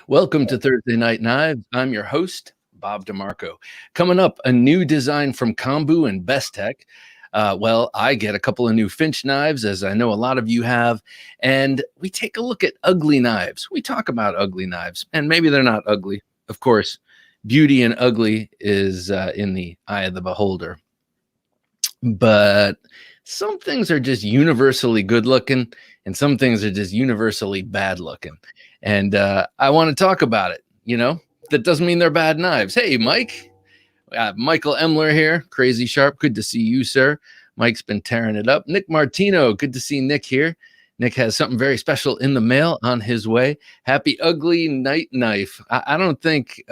Welcome to Thursday Night Knives. I'm your host, Bob DeMarco. Coming up, a new design from Kombu and Best Tech. I get a couple of new Finch knives, as I know a lot of you have, and we take a look at ugly knives. We talk about ugly knives, and maybe they're not ugly. Of course, beauty and ugly is in the eye of the beholder. But some things are just universally good looking, and some things are just universally bad looking. And I want to talk about it. That doesn't mean they're bad knives. Hey, Mike. Michael Emler here. Crazy Sharp. Good to see you, sir. Mike's been tearing it up. Nick Martino. Good to see Nick here. Nick has something very special in the mail on his way. Happy Ugly Night Knife. I don't think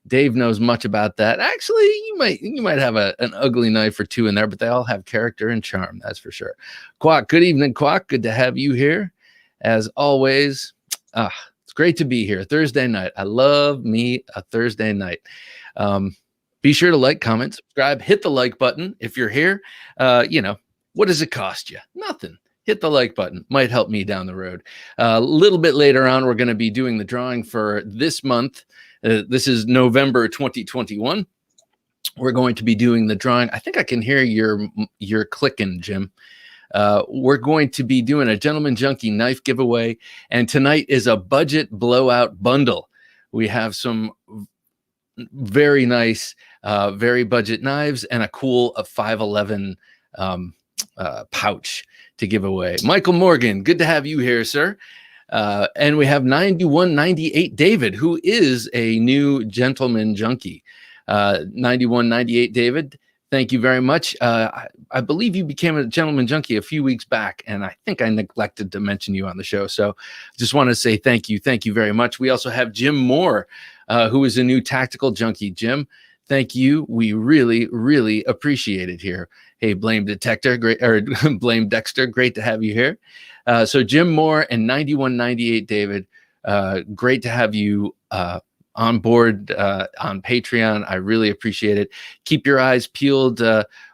Dave knows much about that. Actually, you might have an ugly knife or two in there, but they all have character and charm. That's for sure. Quack. Good evening, Quack. Good to have you here. As always, it's great to be here. Thursday night. I love me a Thursday night. Be sure to like, comment, subscribe, hit the like button. If you're here, what does it cost you? Nothing. Hit the like button. Might help me down the road. A little bit later on, we're going to be doing the drawing for this month. This is November 2021. We're going to be doing the drawing. I think I can hear your clicking, Jim. We're going to be doing a Gentleman Junkie Knife Giveaway, and tonight is a budget blowout bundle. We have some very nice, very budget knives and a cool 511 pouch to give away. Michael Morgan, good to have you here, sir. And we have 9198 David, who is a new Gentleman Junkie. 9198 David, thank you very much. I believe you became a Gentleman Junkie a few weeks back, and I think I neglected to mention you on the show. So just want to say thank you. Thank you very much. We also have Jim Moore, who is a new Tactical Junkie. Jim, thank you. We really, really appreciate it here. Hey, Blame Detector, great, or Blame Dexter, great to have you here. So Jim Moore and 9198 David, great to have you on board on Patreon. I really appreciate it. Keep your eyes peeled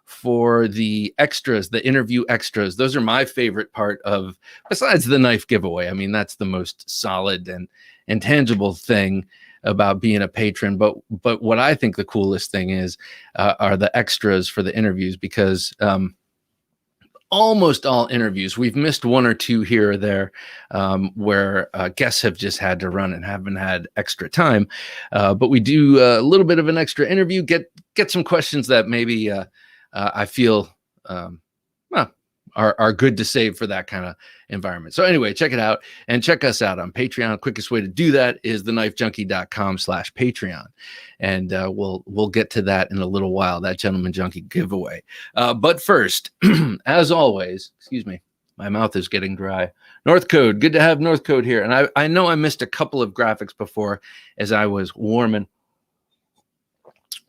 for the extras, the interview extras. Those are my favorite part of, besides the knife giveaway. I mean, that's the most solid and tangible thing about being a patron. But what I think the coolest thing is are the extras for the interviews, because almost all interviews, we've missed one or two here or there where guests have just had to run and haven't had extra time. But we do a little bit of an extra interview, get some questions that maybe I feel are good to save for that kind of environment. So anyway, check it out and check us out on Patreon. Quickest way to do that is TheKnifeJunkie.com/Patreon. And we'll get to that in a little while, that Gentleman Junkie giveaway. But first, as always, excuse me, my mouth is getting dry. North Code, good to have North Code here. And I know I missed a couple of graphics before as I was warming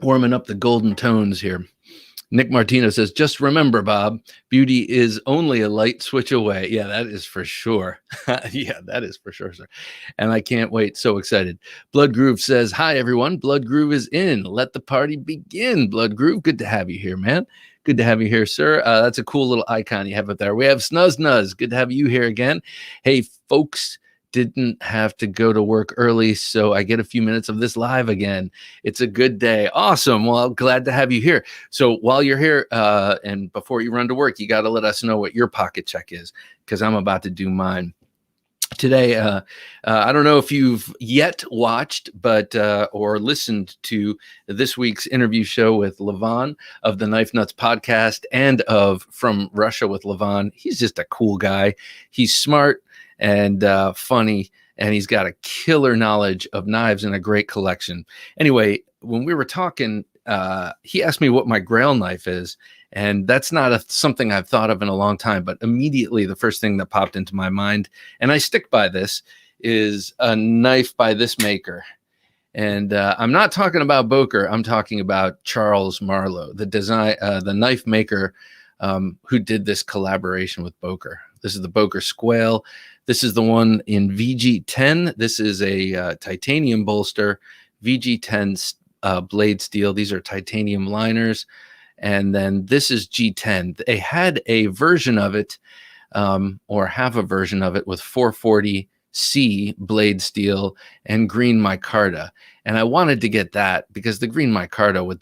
up the golden tones here. Nick Martino says, just remember, Bob, beauty is only a light switch away. Yeah, that is for sure. Yeah, that is for sure, sir. And I can't wait. So excited. Blood Groove says, hi, everyone. Blood Groove is in. Let the party begin. Blood Groove, good to have you here, man. Good to have you here, sir. That's a cool little icon you have up there. We have Snuzz Nuzz. Good to have you here again. Hey, folks. Didn't have to go to work early, so I get a few minutes of this live again. It's a good day. Awesome. Well, I'm glad to have you here. So while you're here and before you run to work, you got to let us know what your pocket check is, because I'm about to do mine. Today, I don't know if you've yet watched or listened to this week's interview show with Levon of the Knife Nuts podcast and of From Russia with Levon. He's just a cool guy. He's smart and funny, and he's got a killer knowledge of knives and a great collection. Anyway, when we were talking, he asked me what my Grail knife is, and that's not something I've thought of in a long time, but immediately the first thing that popped into my mind, and I stick by this, is a knife by this maker. And I'm not talking about Boker. I'm talking about Charles Marlowe, the knife maker who did this collaboration with Boker. This is the Boker Squail. This is the one in VG10. This is a titanium bolster, VG10 blade steel. These are titanium liners. And then this is G10. They had a version of it, or have a version of it with 440 sea blade steel and green micarta. And I wanted to get that because the green micarta with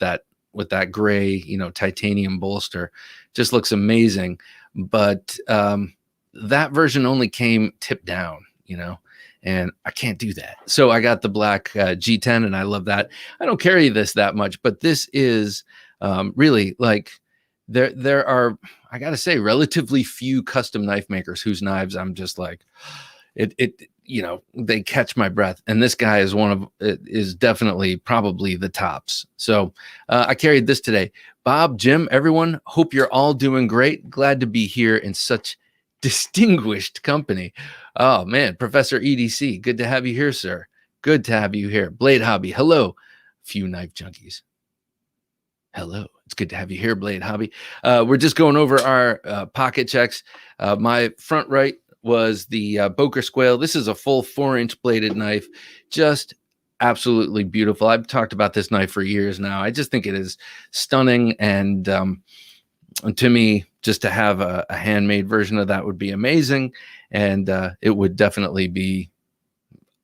that gray, titanium bolster just looks amazing. But that version only came tip down, and I can't do that. So I got the black G10, and I love that. I don't carry this that much, but this is really like there are, I gotta say, relatively few custom knife makers whose knives I'm just like, they catch my breath. And this guy is definitely probably the tops. So I carried this today. Bob, Jim, everyone, hope you're all doing great. Glad to be here in such distinguished company. Oh man, Professor EDC, good to have you here, sir. Good to have you here. Blade Hobby, hello. Few knife junkies. Hello. It's good to have you here, Blade Hobby. We're just going over our pocket checks. My front right was the Boker Squail. This is a full 4-inch bladed knife. Just absolutely beautiful. I've talked about this knife for years now. I just think it is stunning. And to me, just to have a handmade version of that would be amazing. And it would definitely be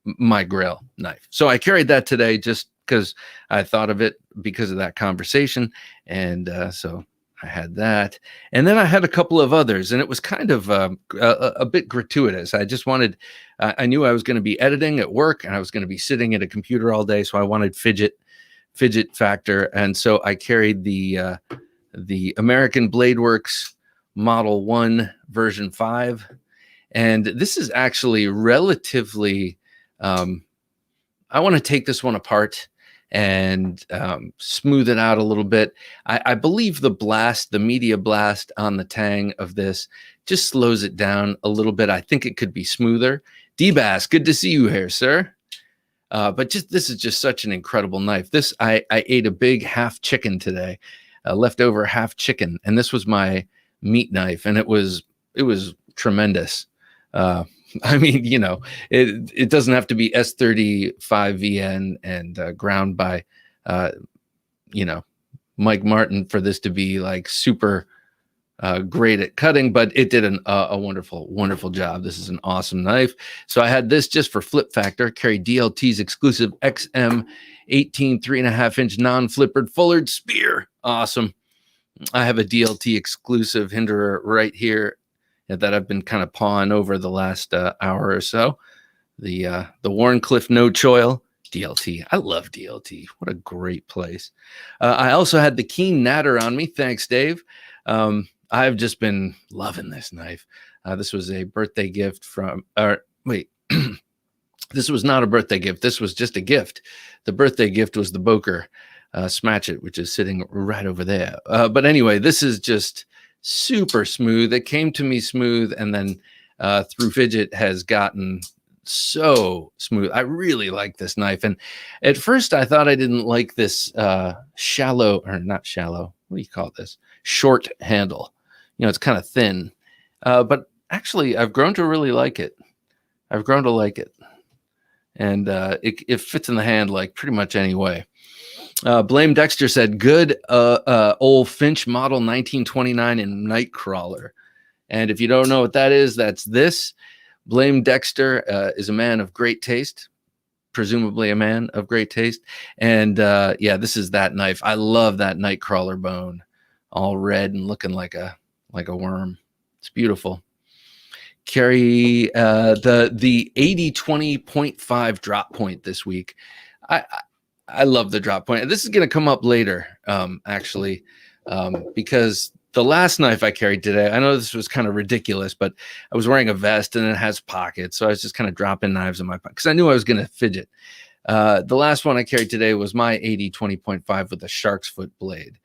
my grail knife. So I carried that today just because I thought of it because of that conversation. And so I had that. And then I had a couple of others, and it was kind of a bit gratuitous. I just wanted, I knew I was going to be editing at work, and I was going to be sitting at a computer all day. So I wanted fidget factor. And so I carried the American Blade Works Model 1 version 5. And this is actually relatively, I want to take this one apart and smooth it out a little bit. I believe the media blast on the tang of this just slows it down a little bit. I think it could be smoother. D-Bass, good to see you here, sir. But this is just such an incredible knife. This, I ate a big half chicken today, leftover half chicken, and this was my meat knife, and it was tremendous. I mean, it doesn't have to be S35VN and ground by, Mike Martin for this to be like super great at cutting, but it did a wonderful, wonderful job. This is an awesome knife. So I had this just for flip factor, carry DLT's exclusive XM 18 3.5-inch non-flippered Fullard spear. Awesome. I have a DLT exclusive hinderer right here that I've been kind of pawing over the last hour or so. The Warncliffe No Choil DLT. I love DLT. What a great place. I also had the Keen Natter on me. Thanks, Dave. I've just been loving this knife. This was a birthday gift this was not a birthday gift. This was just a gift. The birthday gift was the Boker Smatchet, which is sitting right over there. But anyway, this is just super smooth. It came to me smooth, and then through fidget has gotten so smooth. I really like this knife. And at first I thought I didn't like this shallow, or not shallow, what do you call this? Short handle. It's kind of thin. But actually I've grown to really like it. I've grown to like it. And it fits in the hand like pretty much any way. Blame Dexter said, good old Finch model 1929 in Nightcrawler. And if you don't know what that is, that's this. Blame Dexter is a man of great taste, presumably a man of great taste. And this is that knife. I love that Nightcrawler bone, all red and looking like a worm. It's beautiful. Carry the 80-20.5 drop point this week. I love the drop point. This is going to come up later, actually, because the last knife I carried today, I know this was kind of ridiculous, but I was wearing a vest and it has pockets. So I was just kind of dropping knives in my pocket because I knew I was going to fidget. The last one I carried today was my 80-20.5 with a shark's foot blade.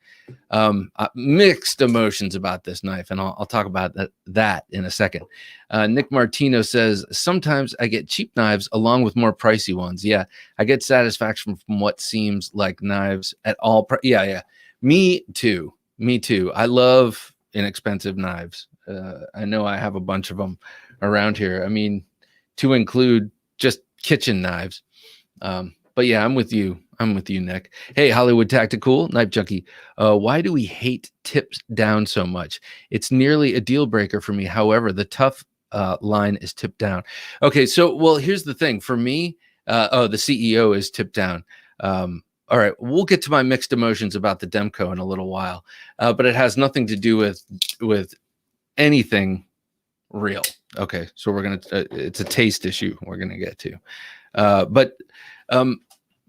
Mixed emotions about this knife, and I'll talk about that in a second. Nick Martino says, sometimes I get cheap knives along with more pricey ones. Yeah, I get satisfaction from what seems like knives at all. Yeah. Me too. I love inexpensive knives. I know I have a bunch of them around here. I mean, to include just kitchen knives. But yeah, I'm with you, Nick. Hey, Hollywood Tactical, Knife Junkie. Why do we hate tips down so much? It's nearly a deal breaker for me. However, the tough line is tipped down. Okay, so well, here's the thing for me. The CEO is tipped down. All right, we'll get to my mixed emotions about the Demco in a little while, but it has nothing to do with anything real. Okay, so we're gonna it's a taste issue we're gonna get to,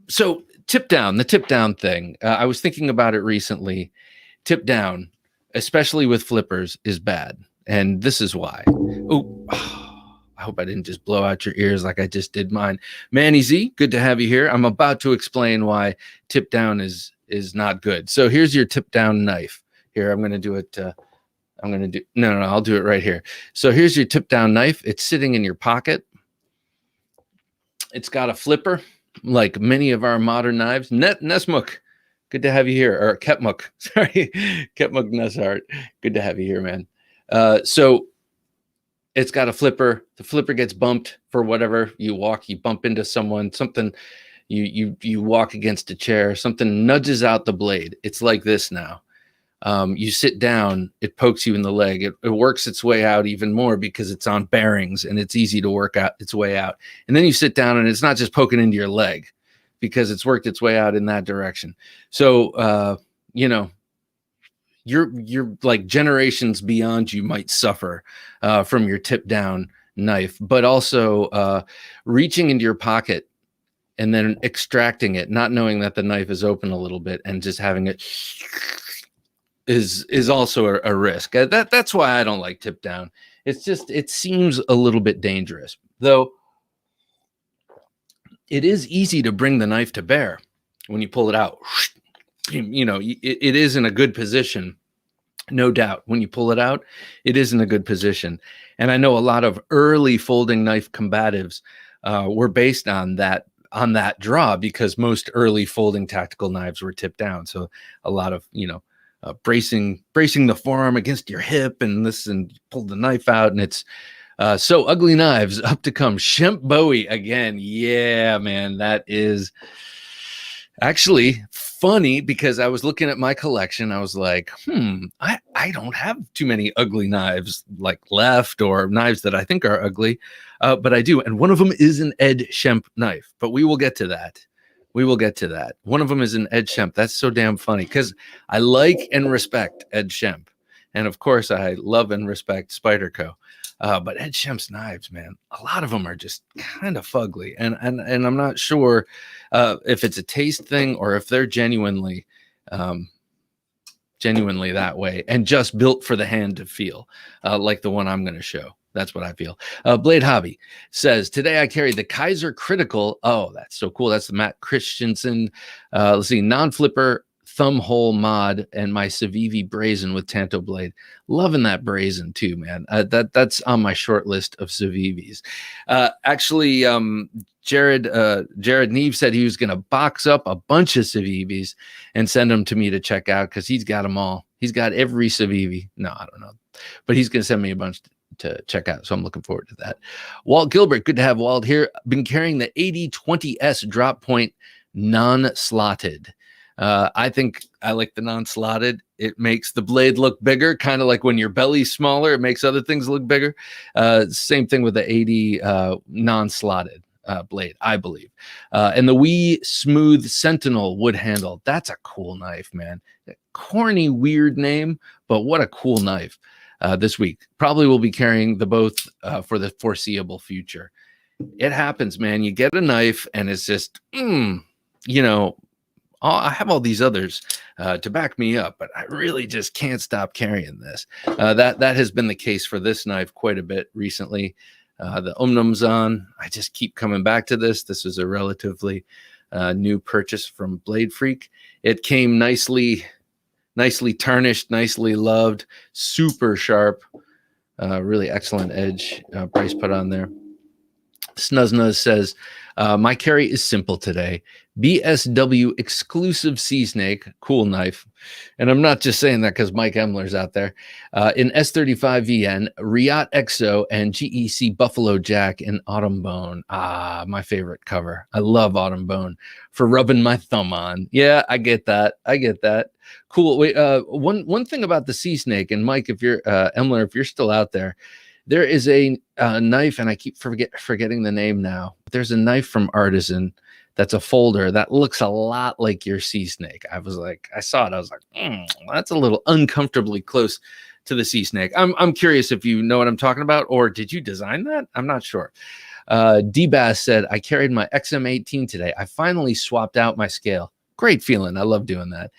so the tip down thing. I was thinking about it recently. Tip down, especially with flippers, is bad, and this is why. Oh, I hope I didn't just blow out your ears like I just did mine. Manny Z, good to have you here. I'm about to explain why tip down is not good. So here's your tip down knife. Here, I'm going to do it. I'll do it right here. So here's your tip down knife. It's sitting in your pocket. It's got a flipper, like many of our modern knives. Nesmuk, good to have you here. Or Ketmuk, sorry. Ketmuk Neshart, good to have you here, man. So it's got a flipper. The flipper gets bumped for whatever. You bump into someone, something, you walk against a chair, something nudges out the blade. It's like this now. You sit down, it pokes you in the leg. It works its way out even more because it's on bearings and it's easy to work out its way out. And then you sit down and it's not just poking into your leg because it's worked its way out in that direction. So, you're like generations beyond you might suffer from your tip down knife, but also reaching into your pocket and then extracting it, not knowing that the knife is open a little bit and just having it is also a risk. That's why I don't like tip down. It seems a little bit dangerous, though. It is easy to bring the knife to bear when you pull it out. It is in a good position, no doubt. When you pull it out, it is in a good position. And I know a lot of early folding knife combatives were based on that draw, because most early folding tactical knives were tipped down. So a lot of bracing the forearm against your hip and pull the knife out, and it's so ugly knives up to come. Shemp Bowie again. Yeah, man, that is actually funny because I was looking at my collection. I was like, I don't have too many ugly knives like left, or knives that I think are ugly, but I do. And one of them is an Ed Shemp knife, but we will get to that. One of them is an Ed Shemp. That's so damn funny because I like and respect Ed Shemp. And of course, I love and respect Spyderco. But Ed Shemp's knives, man, a lot of them are just kind of fugly. And I'm not sure if it's a taste thing or if they're genuinely that way and just built for the hand to feel like the one I'm going to show. That's what I feel. Blade Hobby says, today I carry the Kaiser Critical. Oh, that's so cool. That's the Matt Christensen. Let's see, non-flipper thumb hole mod and my Civivi brazen with Tanto blade. Loving that brazen too, man. That's on my short list of Civivis. Actually, Jared Neve said he was going to box up a bunch of Civivis and send them to me to check out because he's got them all. He's got every Civivi. No, I don't know. But he's going to send me a bunch to check out. So I'm looking forward to that. Walt Gilbert, good to have Walt here. Been carrying the 8020S drop point non-slotted. I think I like the non-slotted. It makes the blade look bigger, kind of like when your belly's smaller, it makes other things look bigger. Same thing with the 80 non-slotted blade, I believe. And the Wee Smooth Sentinel wood handle. That's a cool knife, man. Corny, weird name, but what a cool knife. This week probably will be carrying the both for the foreseeable future. It happens, man. You get a knife and it's just, I have all these others to back me up, but I really just can't stop carrying this. That has been the case for this knife quite a bit recently. The Omnumzon, I just keep coming back to this. This is a relatively new purchase from Blade Freak. It came nicely tarnished, nicely loved, super sharp, really excellent edge. Bryce put on there. Snuznuz says, my carry is simple today. BSW exclusive sea snake, cool knife. And I'm not just saying that because Mike Emler's out there. In S35 VN, Riot Exo, and GEC Buffalo Jack in Autumn Bone. Ah, my favorite cover. I love Autumn Bone for rubbing my thumb on. Yeah, I get that. Cool. Wait, one thing about the sea snake, and Mike, if you're Emler, if you're still out there, There is a knife, and I keep forgetting the name now. There's a knife from Artisan that's a folder that looks a lot like your sea snake. I was like, I saw it. I was like, that's a little uncomfortably close to the sea snake. I'm curious if you know what I'm talking about, or did you design that? I'm not sure. D-Bass said, I carried my XM18 today. I finally swapped out my scale. Great feeling. I love doing that.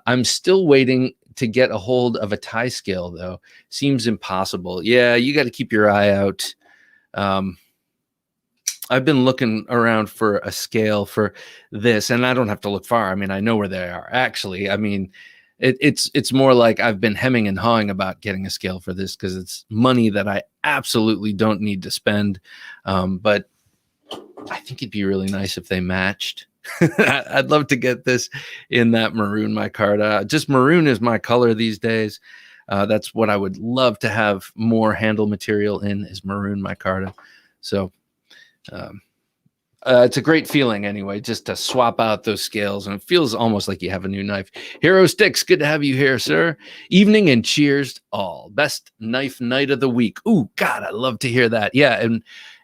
I'm still waiting to get a hold of a tie scale, though. Seems impossible. Yeah, you got to keep your eye out. I've been looking around for a scale for this, and I don't have to look far. I mean, I know where they are. Actually, I mean, it's more like I've been hemming and hawing about getting a scale for this because it's money that I absolutely don't need to spend. But I think it'd be really nice if they matched. I'd love to get this in that maroon micarta. Just maroon is my color these days. That's what I would love to have more handle material in, is maroon micarta. So it's a great feeling anyway, just to swap out those scales, and it feels almost like you have a new knife. Hero Sticks, good to have you here, sir. Evening and cheers all. Best knife night of the week. Ooh, God, I love to hear that. Yeah,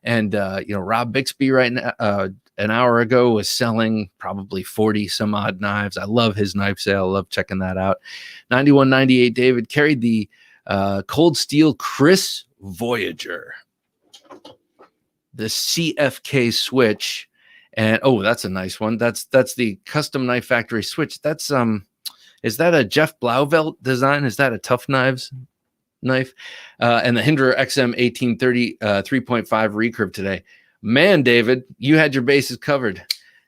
and you know, Rob Bixby right now, an hour ago, was selling probably 40 some odd knives. I love his knife sale. I love checking that out. 9198 David carried the Cold Steel Chris Voyager, the CFK switch, and oh, that's a nice one. That's the Custom Knife Factory switch. That's is that a Jeff Blauvelt design? Is that a Tough Knives knife? And the Hinderer XM 1830 3.5 recurve today. Man, David, you had your bases covered.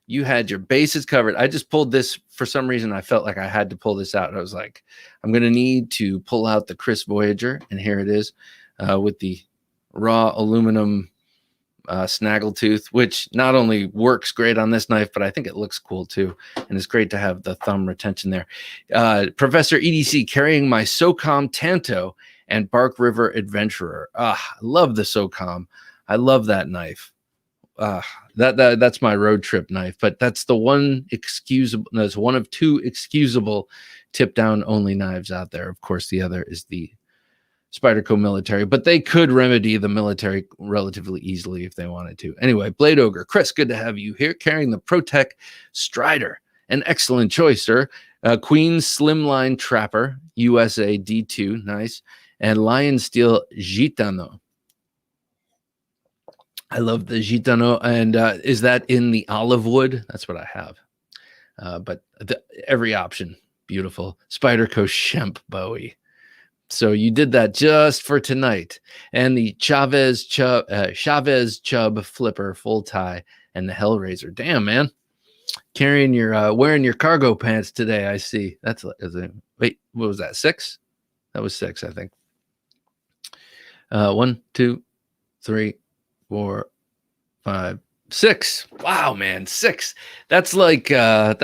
You had your bases covered. I just pulled this for some reason. I felt like I had to pull this out. I was like, I'm going to need to pull out the Chris Voyager, and here it is with the raw aluminum snaggletooth, which not only works great on this knife, but I think it looks cool too, and it's great to have the thumb retention there. Professor EDC carrying my SOCOM Tanto and Bark River Adventurer. I love the SOCOM. I love that knife. That's my road trip knife, but that's the one excusable. That's one of two excusable tip down only knives out there. Of course, the other is the Spyderco military, but they could remedy the military relatively easily if they wanted to. Anyway, Blade Ogre, Chris, good to have you here carrying the ProTech Strider. An excellent choice, sir. Queen's Slimline Trapper, USA D2, nice. And Lion Steel Gitano. I love the Gitano. And is that in the olive wood? That's what I have. But every option, beautiful. Spyderco Shemp Bowie. So you did that just for tonight. And the Chavez Chub flipper full tie and the Hellraiser. Damn, man. Carrying your wearing your cargo pants today, I see. Wait, what was that? 6? That was 6, I think. 1, 2, 3, 4, 5, 6. Wow, man, 6. That's like a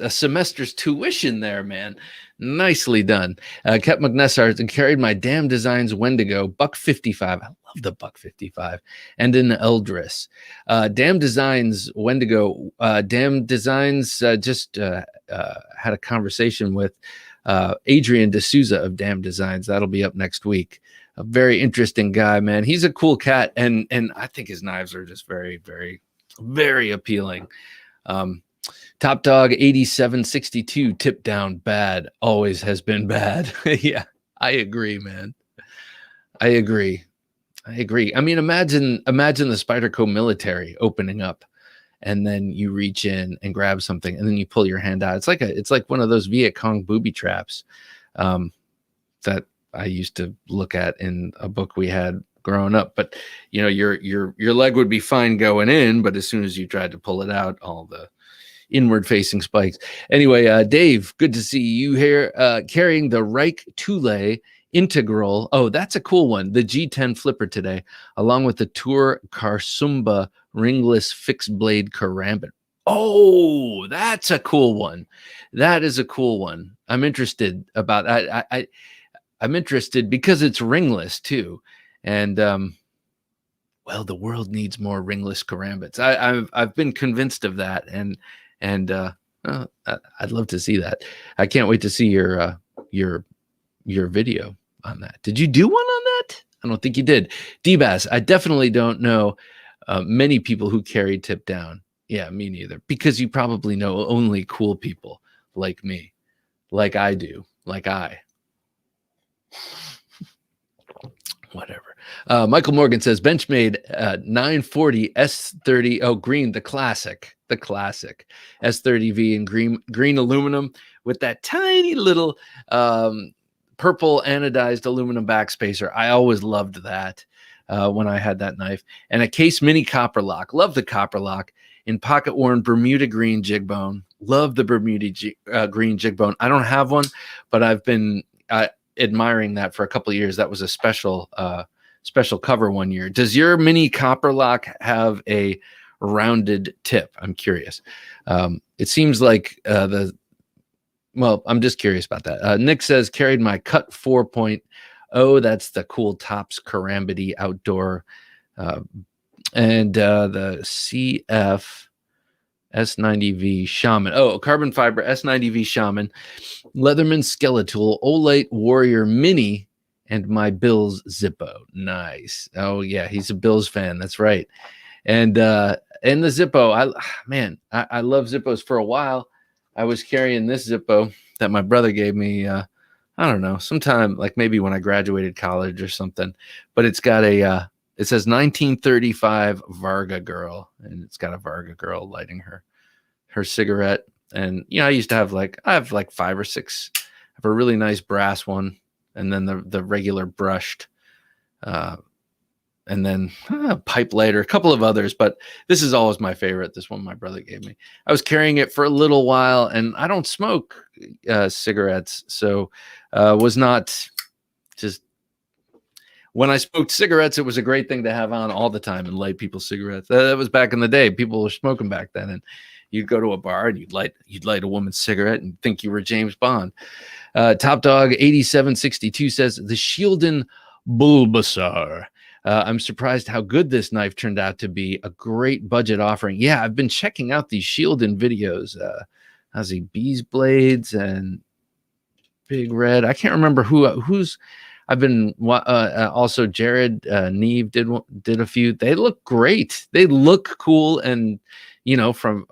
semester's tuition there, man. Nicely done. Kept McNessar and carried my Damn Designs Wendigo $155. I love the $155. And an Eldris. Damn Designs Wendigo. Damn Designs just had a conversation with Adrian D'Souza of Damn Designs. That'll be up next week. A very interesting guy, man. He's a cool cat, and I think his knives are just very, very, very appealing. Top Dog 8762 tip down bad, always has been bad. Yeah, I agree, man. I agree. I mean, imagine the Spyderco military opening up, and then you reach in and grab something, and then you pull your hand out. It's like one of those Viet Cong booby traps that I used to look at in a book we had growing up. But you know, your leg would be fine going in, but as soon as you tried to pull it out, all the inward facing spikes. Anyway, Dave, good to see you here, carrying the Reich Thule Integral. Oh, that's a cool one. The G10 flipper today, along with the Tour Karsumba ringless fixed blade karambit. Oh, that's a cool one. That is a cool one. I'm interested about that. I'm interested because it's ringless too. And, well, the world needs more ringless karambits. I've been convinced of that. And I'd love to see that. I can't wait to see your video on that. Did you do one on that? I don't think you did. D-Bass, I definitely don't know many people who carry tip down. Yeah, me neither. Because you probably know only cool people like me, like I do, like I. Whatever. Michael Morgan says Benchmade 940 S30. Oh, green, the classic S30V in green aluminum with that tiny little purple anodized aluminum backspacer. I always loved that when I had that knife. And a Case Mini copper lock. Love the copper lock in pocket worn Bermuda green jig bone. Love the Bermuda green jig bone. I don't have one, but I've been admiring that for a couple of years. That was a special cover one year. Does your mini copper lock have a rounded tip? I'm curious. It seems like I'm just curious about that. Nick says carried my Cut 4.0. That's the cool Tops Karambity outdoor, and the CF S90V Shaman. Oh, carbon fiber S90V Shaman, Leatherman Skeletal, Olite Warrior Mini, and my Bills Zippo. Nice. Oh yeah, he's a Bills fan. That's right. And the Zippo, I love Zippos. For a while, I was carrying this Zippo that my brother gave me. I don't know, sometime like maybe when I graduated college or something. But it's got it says 1935 Varga girl, and it's got a Varga girl lighting her cigarette. And I used to have I have 5 or 6. I have a really nice brass one, and then the regular brushed, and then pipe lighter, a couple of others, but this is always my favorite. This one my brother gave me. I was carrying it for a little while, and I don't smoke cigarettes, so was not just. When I smoked cigarettes, it was a great thing to have on all the time and light people's cigarettes. That was back in the day. People were smoking back then, and you'd go to a bar and you'd light a woman's cigarette and think you were James Bond. Top Dog 8762 says the Shieldon Bulbasaur. I'm surprised how good this knife turned out to be. A great budget offering. Yeah, I've been checking out these Shieldon videos. How's he? Bees Blades and Big Red. I can't remember who's. I've been also Jared Neve did a few. They look great. They look cool, and from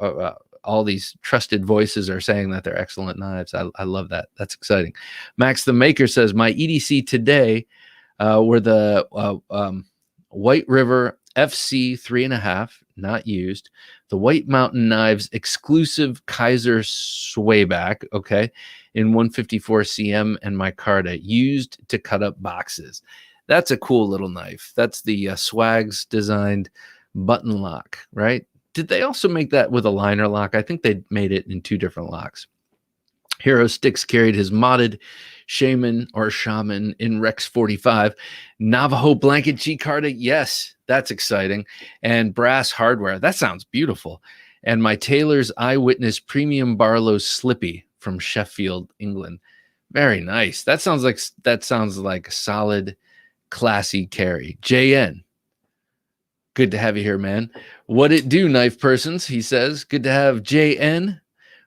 all these trusted voices are saying that they're excellent knives. I love that. That's exciting. Max the Maker says my EDC today were the White River FC 3.5, not used. The White Mountain Knives exclusive Kaiser Swayback, okay, in 154 cm, and micarta used to cut up boxes. That's a cool little knife. That's the Swags designed button lock, right? Did they also make that with a liner lock? I think they made it in 2 different locks. Hero Sticks carried his modded Shaman in Rex 45. Navajo blanket G-Carta. Yes, that's exciting. And brass hardware. That sounds beautiful. And my Taylor's Eyewitness Premium Barlow Slippy from Sheffield, England. Very nice. That sounds like a solid, classy carry. JN. Good to have you here, man. What it do, knife persons? He says. Good to have JN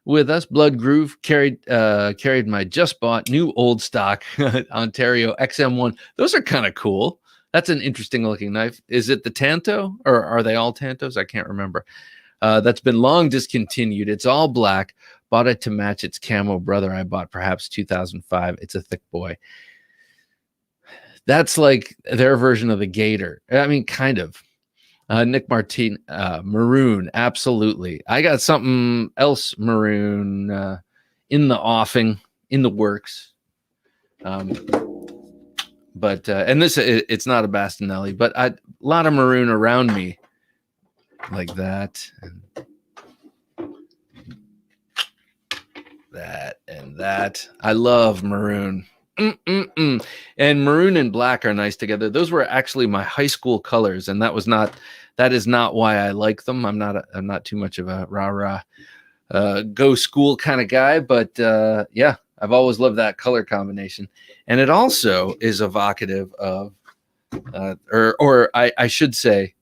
with us. Blood Groove carried my just bought new old stock Ontario XM1. Those are kind of cool. That's an interesting looking knife. Is it the Tanto, or are they all Tantos? I can't remember. That's been long discontinued. It's all black. Bought it to match its camo brother I bought perhaps 2005. It's a thick boy. That's like their version of the Gator. I mean, kind of. Nick Martin, maroon, absolutely. I got something else maroon in the offing, in the works. But and this it's not a Bastinelli, but a lot of maroon around me, like that, and that, and that. I love maroon. And maroon and black are nice together. Those were actually my high school colors, and that is not why I like them. I'm not too much of a rah-rah go school kind of guy, but yeah, I've always loved that color combination. And it also is evocative of or I should say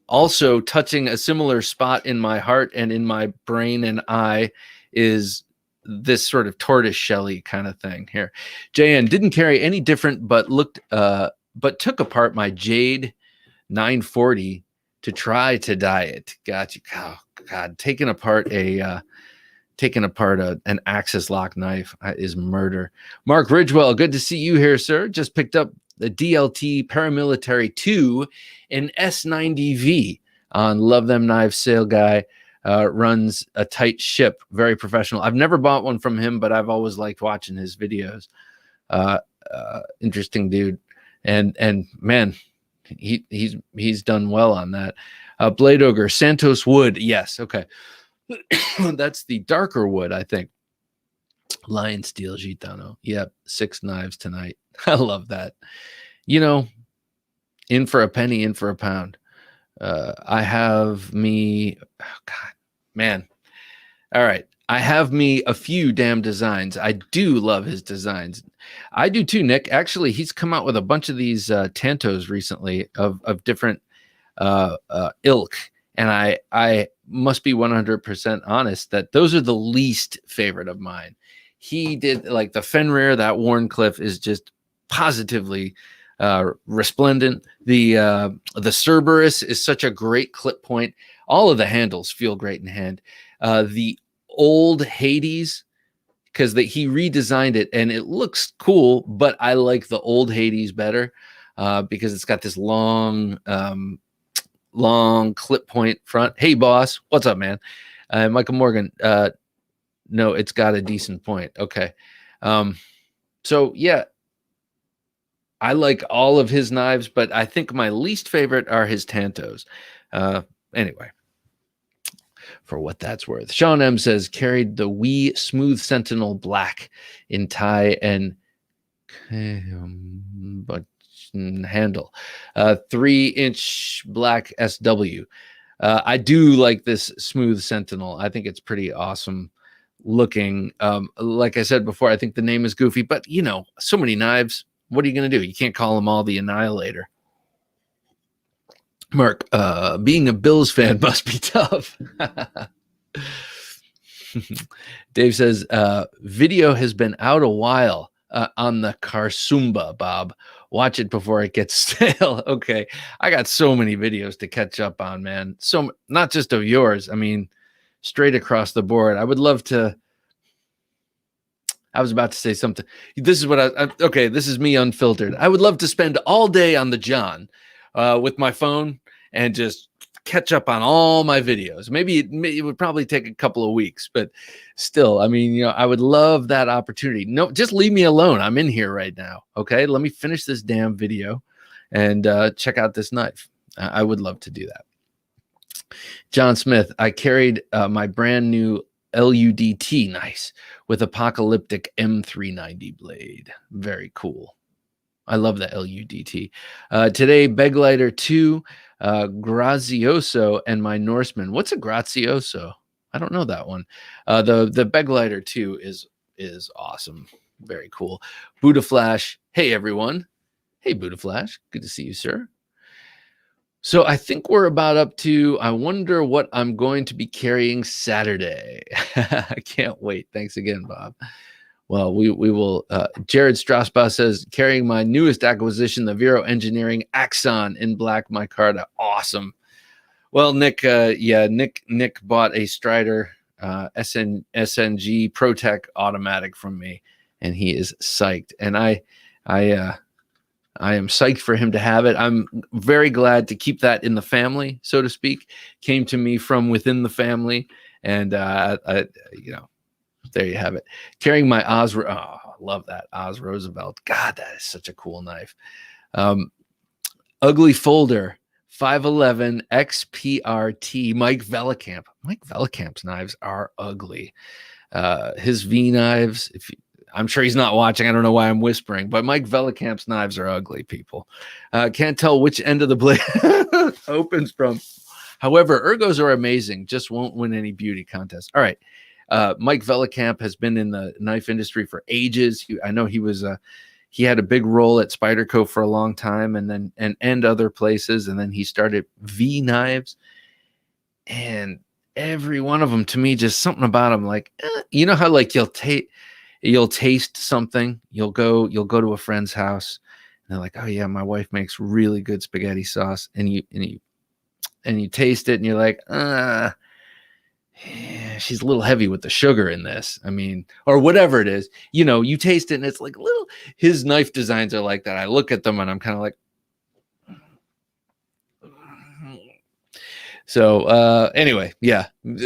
also touching a similar spot in my heart and in my brain and eye is this sort of tortoise shelly kind of thing here. JN didn't carry any different, but took apart my Jade 940 to try to dye it. Gotcha. Oh God, taking apart an Axis lock knife is murder. Mark Ridgewell, good to see you here, sir. Just picked up the DLT Paramilitary 2 in S90V on Love Them Knives sale guy. Runs a tight ship, very professional. I've never bought one from him, but I've always liked watching his videos. Interesting dude. And man, he's done well on that. Blade Ogre, Santos wood. Yes. Okay. That's the darker wood, I think. Lion Steel Gitano. Yep. 6 knives tonight. I love that. You know, in for a penny, in for a pound. I have me, oh God, man. All right. I have me a few damn designs. I do love his designs. I do too, Nick. Actually, he's come out with a bunch of these Tantos recently of different ilk. And I must be 100% honest that those are the least favorite of mine. He did like the Fenrir, that Wharncliffe is just positively resplendent. The Cerberus is such a great clip point. All of the handles feel great in hand. The old Hades, because he redesigned it and it looks cool, but I like the old Hades better because it's got this long clip point front. Hey boss, what's up, man? Michael Morgan, no, it's got a decent point. Okay. So yeah, I like all of his knives, but I think my least favorite are his Tantos. Anyway, for what that's worth. Sean M says, carried the Wee Smooth Sentinel Black in tie and handle. 3-inch black SW. I do like this Smooth Sentinel. I think it's pretty awesome looking. Like I said before, I think the name is goofy, but you know, so many knives. What are you going to do? You can't call them all the Annihilator. Mark, being a Bills fan must be tough. Dave says, video has been out a while on the Karsumba, Bob. Watch it before it gets stale. Okay. I got so many videos to catch up on, man. So not just of yours. I mean, straight across the board. I would love to. I was about to say something. This is what okay. This is me unfiltered. I would love to spend all day on the John with my phone and just catch up on all my videos. Maybe it would probably take a couple of weeks, but still, I mean, you know, I would love that opportunity. No, just leave me alone. I'm in here right now. Okay. Let me finish this damn video and check out this knife. I would love to do that. John Smith, I carried my brand new LUDT, nice, with apocalyptic M390 blade. Very cool. I love the LUDT. Today, Beglighter 2, Grazioso, and my Norseman. What's a Grazioso? I don't know that one. The Beglighter 2 is awesome. Very cool. Buddha Flash. Hey, everyone. Hey, Buddha Flash. Good to see you, sir. So I think we're about up to, I wonder what I'm going to be carrying Saturday. I can't wait. Thanks again, Bob. Well, we will. Jared Strasbaugh says, carrying my newest acquisition, the Vero Engineering Axon in black micarta. Awesome. Well, Nick, Nick bought a Strider SNG ProTech automatic from me, and he is psyched. And I am psyched for him to have it. I'm very glad to keep that in the family, so to speak. Came to me from within the family, and you know, there you have it. Carrying my Oz. Oh, I love that Oz Roosevelt. God, that is such a cool knife. Ugly Folder 511 XPRT. Mike Vellecamp. Mike Vellecamp's knives are ugly. His V knives. I'm sure he's not watching. I don't know why I'm whispering, but Mike Vellecamp's knives are ugly, people. Can't tell which end of the blade opens from. However, ergos are amazing. Just won't win any beauty contests. All right. Mike Vellecamp has been in the knife industry for ages. I know he had a big role at Spyderco for a long time, and other places, and then he started V knives. And every one of them to me, just something about them, like, you know how like you'll taste something, you'll go to a friend's house, and they're like, oh yeah, my wife makes really good spaghetti sauce, and you taste it, and you're like, yeah, she's a little heavy with the sugar in this. I mean, or whatever it is, you know, you taste it and it's like little, his knife designs are like that. I look at them and I'm kind of like, so anyway, yeah,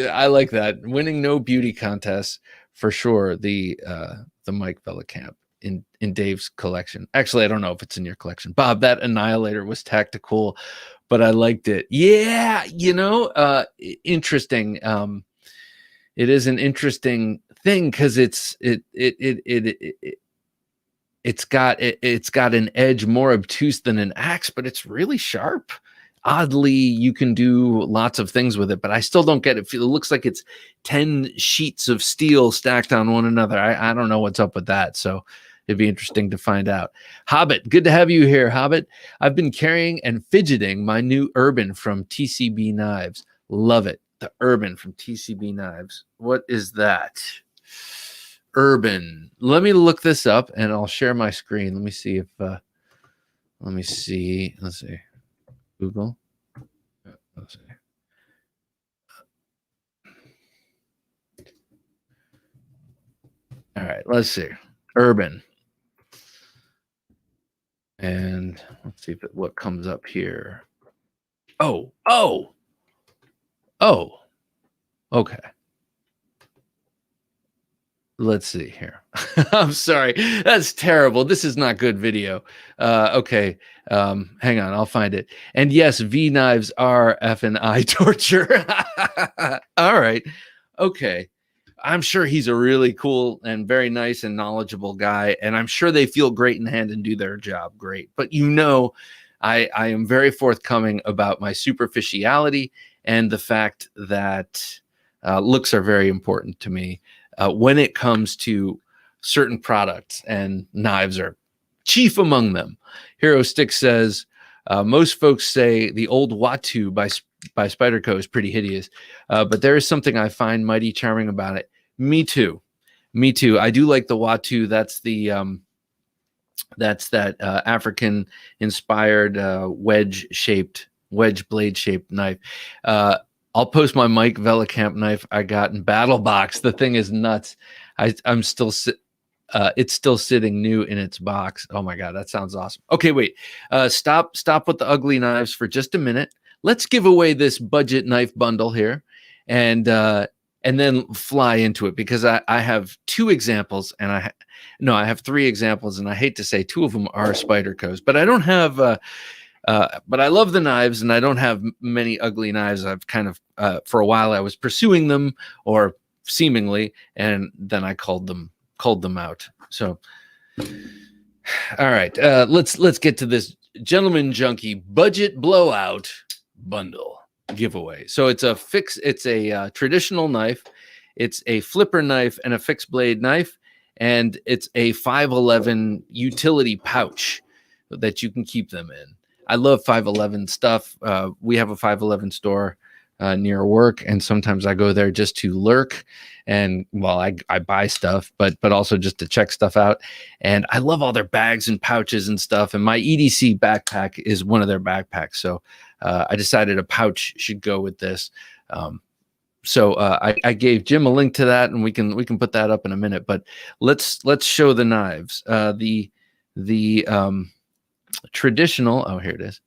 I like that. Winning no beauty contests for sure. The Mike Vellecamp in Dave's collection. Actually, I don't know if it's in your collection, Bob. That Annihilator was tactical, but I liked it. Yeah, you know, interesting. It is an interesting thing because it's got an edge more obtuse than an axe, but it's really sharp. Oddly, you can do lots of things with it, but I still don't get it. It looks like it's 10 sheets of steel stacked on one another. I don't know what's up with that. So it'd be interesting to find out. Hobbit, good to have you here, Hobbit. I've been carrying and fidgeting my new Urban from TCB Knives. Love it. The Urban from TCB Knives. What is that? Urban. Let me look this up and I'll share my screen. Let me see if let me see. Let's see. Google. Let's see. All right, let's see. Urban. And let's see what comes up here. Oh. Okay. Let's see here. I'm sorry. That's terrible. This is not good video. Okay. Hang on. I'll find it. And yes, V knives are F&I torture. All right. Okay. I'm sure he's a really cool and very nice and knowledgeable guy. And I'm sure they feel great in hand and do their job great. But you know, I am very forthcoming about my superficiality and the fact that looks are very important to me. When it comes to certain products, and knives are chief among them. Hero Stick says, most folks say the old Watu by Spyderco is pretty hideous, but there is something I find mighty charming about it. Me too. Me too. I do like the Watu. That's the African inspired wedge blade shaped knife. I'll post my Mike Vellecamp knife I got in Battle Box. The thing is nuts. I'm still it's still sitting new in its box. Oh my God, that sounds awesome. Okay, wait. Stop with the ugly knives for just a minute. Let's give away this budget knife bundle here, and then fly into it, because I have two examples, and I have three examples, and I hate to say two of them are Spydercos, but I don't have but I love the knives, and I don't have many ugly knives. I've kind of for a while I was pursuing them, or seemingly, and then I culled them out. So all right, let's get to this Gentleman Junkie budget blowout bundle giveaway. So it's a traditional knife, it's a flipper knife and a fixed blade knife, and it's a 511 utility pouch that you can keep them in. I love 511 stuff. We have a 511 store near work, and sometimes I go there just to lurk, and well, I buy stuff, but also just to check stuff out. And I love all their bags and pouches and stuff, and my EDC backpack is one of their backpacks, so I decided a pouch should go with this. So I gave Jim a link to that, and we can put that up in a minute, but let's show the knives. The traditional, oh, here it is,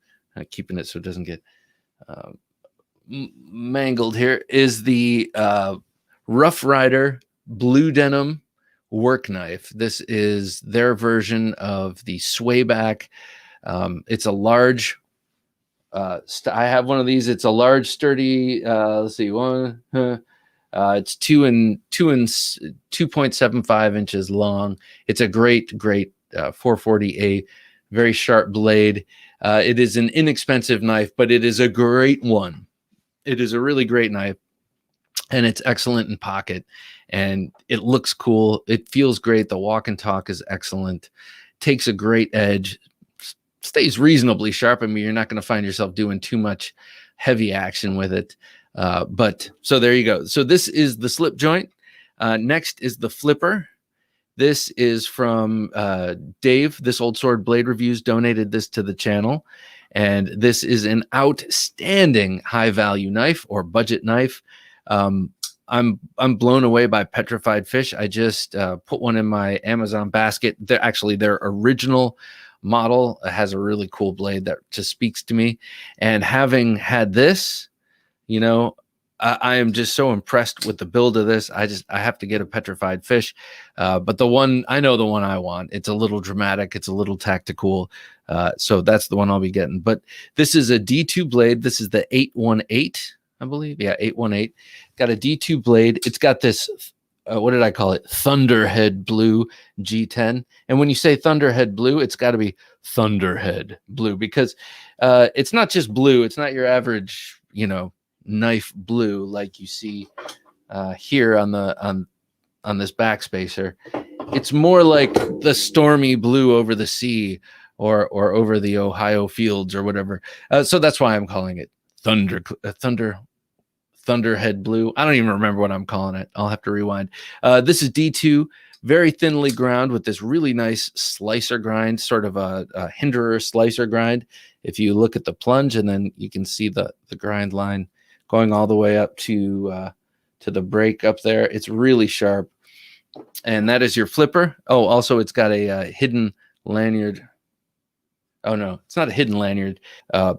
keeping it so it doesn't get mangled here, is the Rough Rider blue denim work knife. This is their version of the swayback. It's a large, I have one of these. It's a large, sturdy, let's see, it's 2.75 inches long. It's a great 440A, very sharp blade. It is an inexpensive knife, but it is a great one. It is a really great knife, and it's excellent in pocket, and it looks cool. It feels great. The walk and talk is excellent. Takes a great edge. Stays reasonably sharp. I mean, you're not going to find yourself doing too much heavy action with it. But so there you go. So this is the slip joint. Next is the flipper. This is from Dave. This Old Sword Blade Reviews donated this to the channel. And this is an outstanding high value knife or budget knife. I'm blown away by petrified fish. I just put one in my Amazon basket. Their original model has a really cool blade that just speaks to me. And having had this, you know, I am just so impressed with the build of this. I have to get a petrified fish. But the one I want, it's a little dramatic. It's a little tactical. So that's the one I'll be getting. But this is a D2 blade. This is the 818, I believe. Yeah, 818. Got a D2 blade. It's got this, what did I call it? Thunderhead blue G10. And when you say Thunderhead blue, it's got to be Thunderhead blue, because it's not just blue. It's not your average, knife blue like you see here on this backspacer. It's more like the stormy blue over the sea or over the Ohio fields or whatever. So that's why I'm calling it Thunderhead blue. I don't even remember what I'm calling it. I'll have to rewind. This is D2, very thinly ground with this really nice slicer grind, sort of a hinderer slicer grind. If you look at the plunge, and then you can see the grind line going all the way up to the break up there. It's really sharp. And that is your flipper. Oh, also it's got a hidden lanyard. Oh no, it's not a hidden lanyard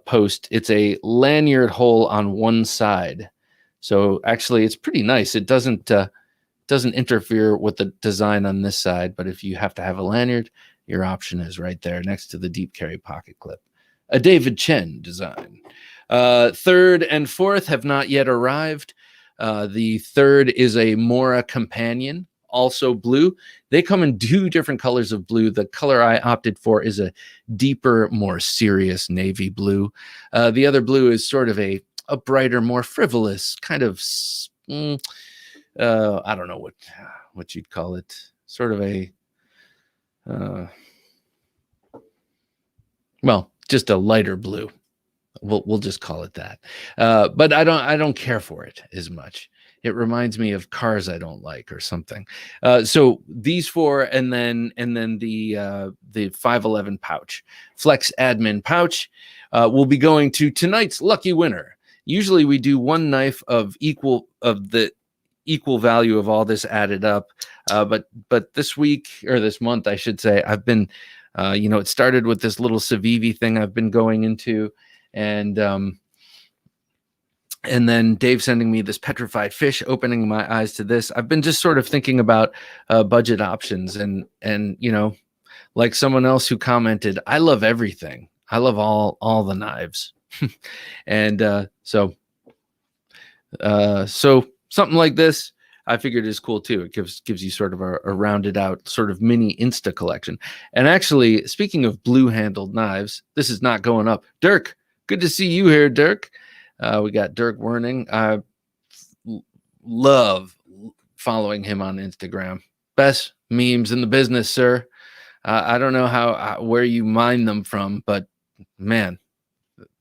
post. It's a lanyard hole on one side. So actually it's pretty nice. It doesn't interfere with the design on this side, but if you have to have a lanyard, your option is right there next to the deep carry pocket clip. A David Chen design. Third and fourth have not yet arrived. The third is a Mora Companion, also blue. They come in two different colors of blue. The color I opted for is a deeper, more serious navy blue. The other blue is sort of a brighter, more frivolous kind of, I don't know what you'd call it. Sort of a, just a lighter blue. We'll just call it that. But I don't care for it as much. It reminds me of cars I don't like or something. So these four, and then the 511 pouch, Flex Admin pouch, will be going to tonight's lucky winner. Usually we do one knife of the equal value of all this added up. But this week, or this month, I should say, I've been, it started with this little Civivi thing I've been going into. And then Dave sending me this petrified fish, opening my eyes to this. I've been just sort of thinking about budget options, and like someone else who commented, I love everything. I love all the knives, and so something like this, I figured is cool too. It gives you sort of a rounded out sort of mini Insta collection. And actually, speaking of blue handled knives, this is not going up. Dirk. Good to see you here, Dirk. We got Dirk Werning. I love following him on Instagram. Best memes in the business, sir. I don't know where you mine them from, but man,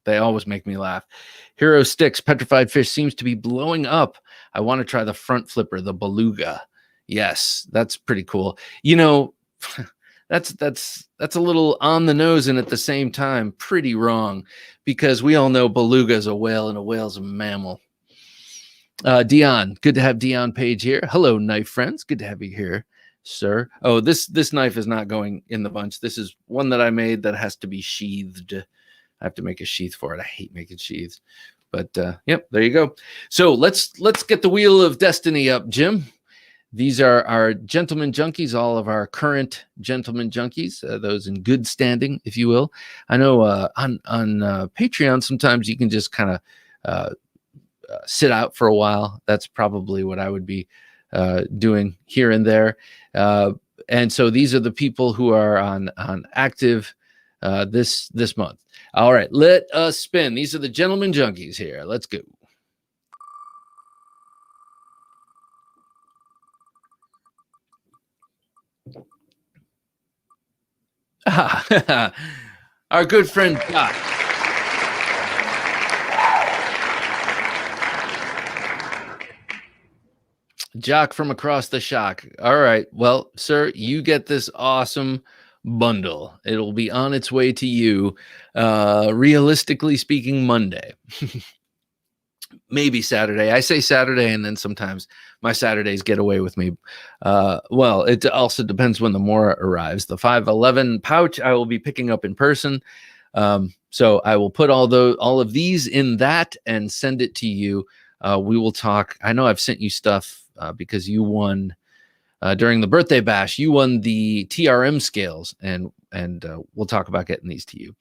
they always make me laugh. Hero Sticks, petrified fish seems to be blowing up. I want to try the front flipper, the Beluga. Yes, that's pretty cool. That's a little on the nose and at the same time pretty wrong, because we all know Beluga is a whale and a whale's a mammal. Dion, good to have Dion Page here. Hello, knife friends. Good to have you here, sir. Oh, this knife is not going in the bunch. This is one that I made that has to be sheathed. I have to make a sheath for it. I hate making sheaths. But yep, there you go. So let's get the wheel of destiny up, Jim. These are our Gentleman Junkies, all of our current Gentleman Junkies, those in good standing, if you will. I know on Patreon, sometimes you can just kind of sit out for a while. That's probably what I would be doing here and there. And so these are the people who are on active this month. All right, let us spin. These are the Gentleman Junkies here. Let's go. Our good friend Doc. Jock from across the shock. All right. Well, sir, you get this awesome bundle. It'll be on its way to you, realistically speaking, Monday. Maybe Saturday. I say Saturday, and then sometimes my Saturdays get away with me. Well, it also depends when the Mora arrives. The 511 pouch I will be picking up in person. So I will put all of these in that and send it to you. We will talk. I know I've sent you stuff because you won during the birthday bash. You won the TRM scales, and we'll talk about getting these to you.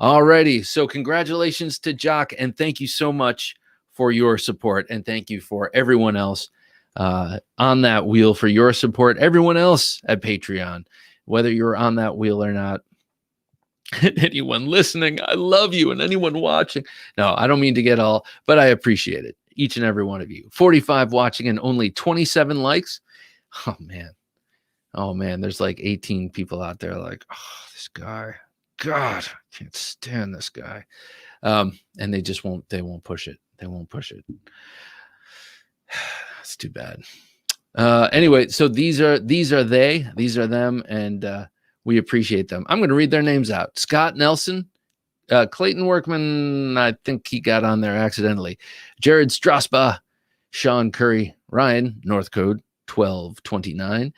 Alrighty. So congratulations to Jock, and thank you so much for your support, and thank you for everyone else on that wheel for your support. Everyone else at Patreon, whether you're on that wheel or not. Anyone listening, I love you, and anyone watching. No, I don't mean to get all, but I appreciate it. Each and every one of you. 45 watching and only 27 likes. Oh man, there's like 18 people out there like, oh, this guy, God, I can't stand this guy. And they won't push it. They won't push it. It's too bad. Anyway, so these are them, and we appreciate them. I'm going to read their names out. Scott Nelson, Clayton Workman, I think he got on there accidentally. Jared Strasbaugh, Sean Curry, Ryan, North Code 1229,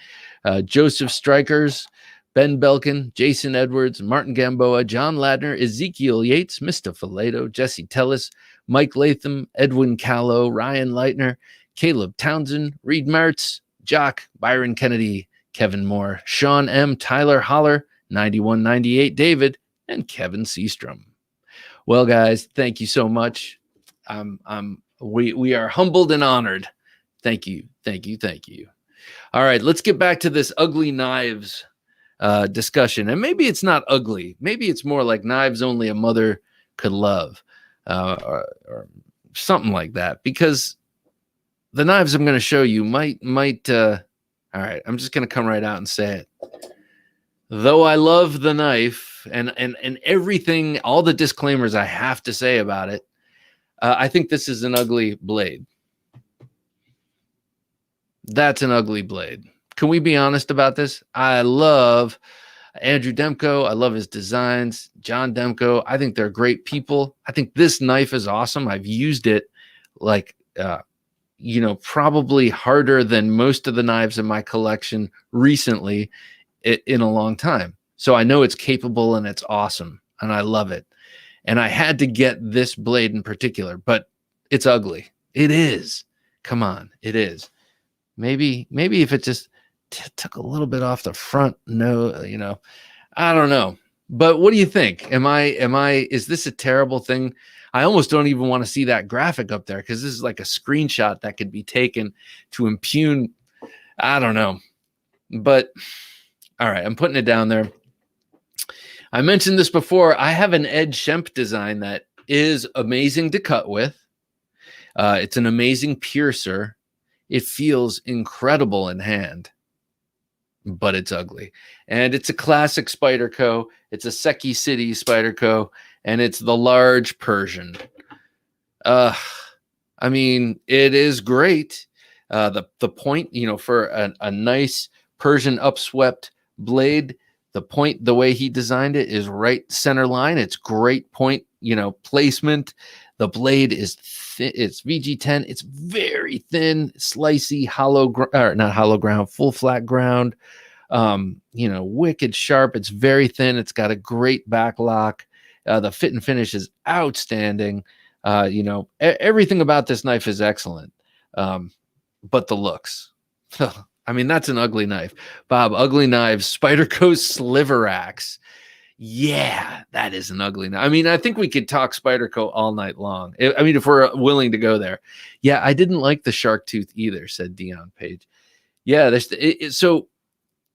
Joseph Strikers, Ben Belkin, Jason Edwards, Martin Gamboa, John Ladner, Ezekiel Yates, Mr. Fileto, Jesse Tellis, Mike Latham, Edwin Callow, Ryan Leitner, Caleb Townsend, Reed Mertz, Jock, Byron Kennedy, Kevin Moore, Sean M., Tyler Holler, 9198 David, and Kevin Seastrom. Well, guys, thank you so much. We are humbled and honored. Thank you. All right, let's get back to this ugly knives discussion. And maybe it's not ugly. Maybe it's more like knives only a mother could love, or something like that. Because the knives I'm going to show you might. All right, I'm just going to come right out and say it. Though I love the knife and everything, all the disclaimers I have to say about it, I think this is an ugly blade. That's an ugly blade. Can we be honest about this? I love Andrew Demko. I love his designs. John Demko. I think they're great people. I think this knife is awesome. I've used it like, probably harder than most of the knives in my collection recently in a long time. So I know it's capable and it's awesome and I love it. And I had to get this blade in particular, but it's ugly. It is. Come on. It is. Maybe if it just took a little bit off the front, I don't know. But what do you think? Is this a terrible thing? I almost don't even want to see that graphic up there because this is like a screenshot that could be taken to impugn. I don't know. But all right, I'm putting it down there. I mentioned this before. I have an Ed Shemp design that is amazing to cut with. It's an amazing piercer. It feels incredible in hand, but it's ugly. And it's a classic Spyderco. It's a Seki City Spyderco, and it's the large Persian. It is great. The point, for a nice Persian upswept blade, the point, the way he designed it is right center line. It's great point, placement. The blade is thin. It's VG10. It's very thin, slicey, not hollow ground, full flat ground. Wicked sharp. It's very thin. It's got a great back lock. The fit and finish is outstanding. Everything about this knife is excellent. But the looks, that's an ugly knife. Bob, ugly knives, Spyderco Sliver Axe. Yeah, that is an ugly knife. I think we could talk Spyderco all night long. If we're willing to go there. Yeah, I didn't like the shark tooth either, said Dion Page. Yeah, so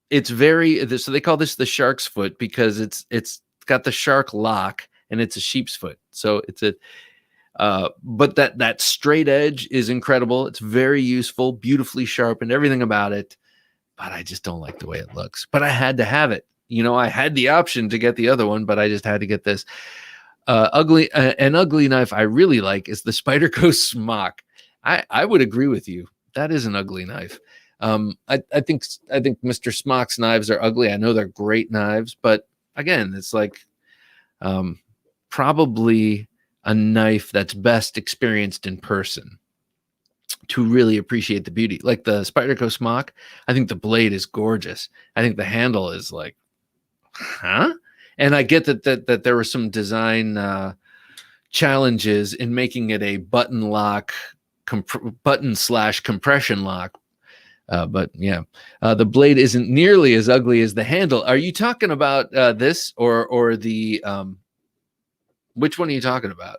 it's so they call this the shark's foot because it's got the shark lock and it's a sheep's foot. So it's but that straight edge is incredible. It's very useful, beautifully sharp, and everything about it. But I just don't like the way it looks. But I had to have it. I had the option to get the other one, but I just had to get this. An ugly knife I really like is the Spyderco Smock. I would agree with you. that is an ugly knife. I think Mr. Smock's knives are ugly. I know they're great knives, but again, it's like probably a knife that's best experienced in person to really appreciate the beauty. Like the Spyderco Smock, I think the blade is gorgeous. I think the handle is like, huh? And I get that there were some design challenges in making it a button lock, button/compression lock. But yeah, the blade isn't nearly as ugly as the handle. Are you talking about this or the which one are you talking about?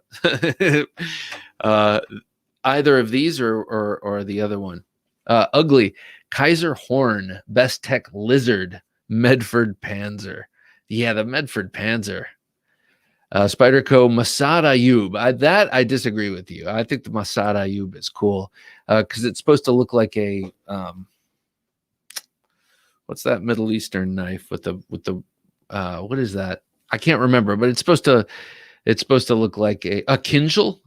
Either of these or the other one? Ugly. Kaiser Horn, Best Tech Lizard, Medford Panzer. Yeah, the Medford Panzer. Spyderco Masad Ayub. That I disagree with you. I think the Masad Ayub is cool because it's supposed to look like a what's that Middle Eastern knife with the what is that? I can't remember, but it's supposed to look like a kinjal.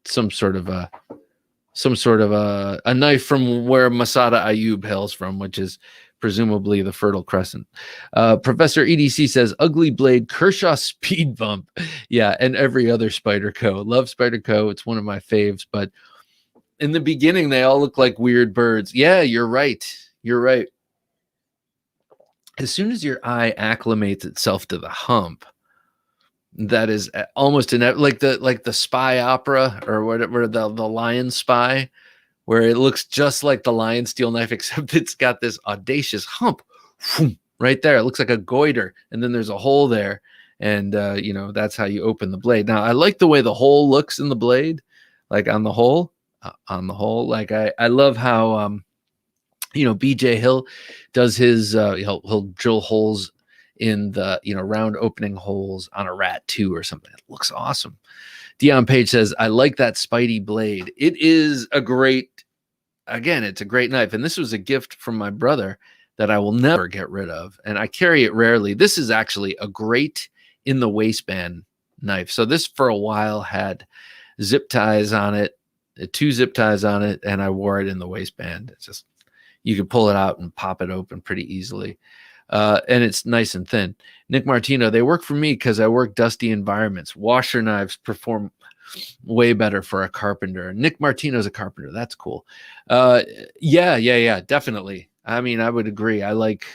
Some sort of a knife from where Masada Ayub hails from, which is presumably the Fertile Crescent. Professor EDC says ugly blade Kershaw speed bump. Yeah, and every other Spyderco. Love Spyderco. It's one of my faves, but in the beginning they all look like weird birds. Yeah, you're right. You're right. As soon as your eye acclimates itself to the hump, that is almost like the spy opera or whatever, the lion spy, where it looks just like the lion steel knife, except it's got this audacious hump right there. It looks like a goiter, and then there's a hole there, and that's how you open the blade. Now I like the way the hole looks in the blade, like on the hole. Like I love how BJ Hill does his he'll drill holes in the round opening holes on a Rat 2 or something. It looks awesome. Dion Page says, I like that Spidey blade. It is it's a great knife. And this was a gift from my brother that I will never get rid of. And I carry it rarely. This is actually a great in the waistband knife. So this for a while had zip ties on it, 2 zip ties on it, and I wore it in the waistband. It's just, you could pull it out and pop it open pretty easily. And it's nice and thin. Nick Martino, they work for me because I work dusty environments. Washer knives perform way better for a carpenter. Nick Martino's a carpenter. That's cool. Yeah, definitely. I mean, I would agree. I like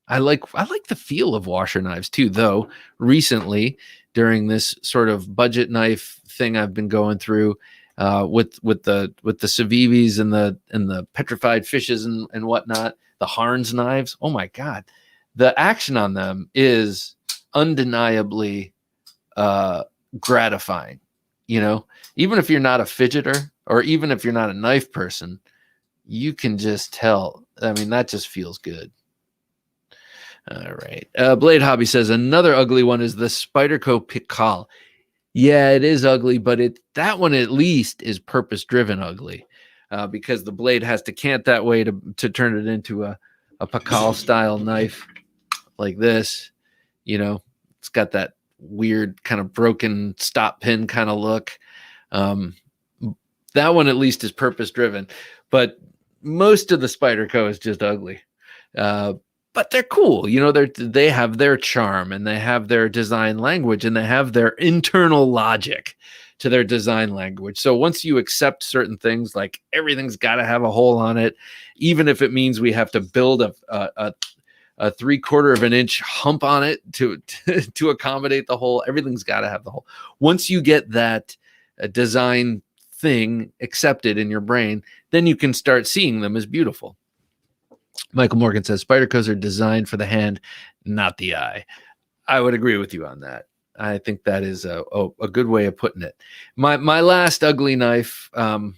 the feel of washer knives too, though recently during this sort of budget knife thing I've been going through, with the Civivis and the petrified fishes and whatnot, the Harns knives. Oh my God. The action on them is undeniably gratifying. Even if you're not a fidgeter or even if you're not a knife person, you can just tell. I mean, that just feels good. All right. Blade Hobby says another ugly one is the Spyderco Piccal. Yeah, it is ugly, but that one at least is purpose-driven ugly, because the blade has to cant that way to turn it into a Piccal-style knife like this. It's got that weird kind of broken stop pin kind of look. That one at least is purpose-driven, but most of the Spyderco is just ugly. But they're cool. They have their charm and they have their design language and they have their internal logic to their design language. So once you accept certain things, like everything's got to have a hole on it, even if it means we have to build a 3/4 of an inch hump on it to accommodate the hole, everything's got to have the hole. Once you get that design thing accepted in your brain, then you can start seeing them as beautiful. Michael Morgan says Spydercos are designed for the hand, not the eye. I would agree with you on that. I think that is a good way of putting it. My last ugly knife, and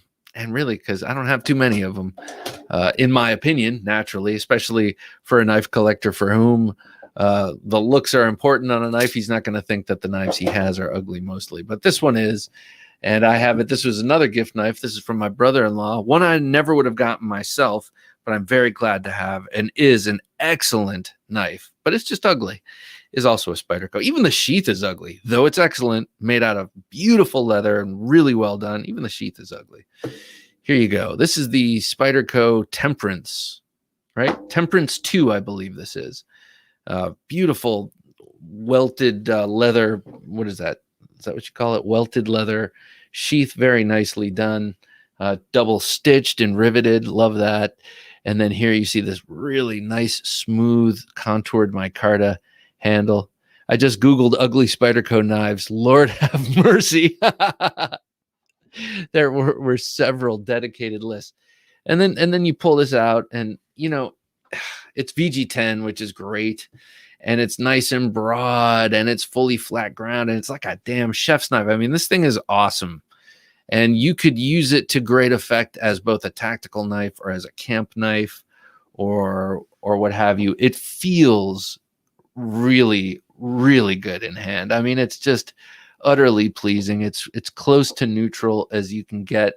really because I don't have too many of them, in my opinion, naturally, especially for a knife collector for whom the looks are important on a knife. He's not going to think that the knives he has are ugly mostly, but this one is, and I have it. This was another gift knife. This is from my brother-in-law, one I never would have gotten myself, but I'm very glad to have, and is an excellent knife, but it's just ugly. is also a Spyderco. Even the sheath is ugly, though it's excellent, made out of beautiful leather and really well done. Even the sheath is ugly. Here you go. This is the Spyderco Temperance, right? Temperance 2, I believe this is. Beautiful welted leather. What is that? Is that what you call it? Welted leather sheath, very nicely done. Double stitched and riveted. Love that. And then here you see this really nice, smooth, contoured micarta handle. I just Googled ugly Spyderco knives. Lord have mercy. There were several dedicated lists. And then you pull this out, and you know, it's VG10, which is great. And it's nice and broad, and it's fully flat ground, and it's like a damn chef's knife. I mean, this thing is awesome. And you could use it to great effect as both a tactical knife or as a camp knife or what have you. It feels really, really good in hand. I mean, it's just utterly pleasing. It's close to neutral as you can get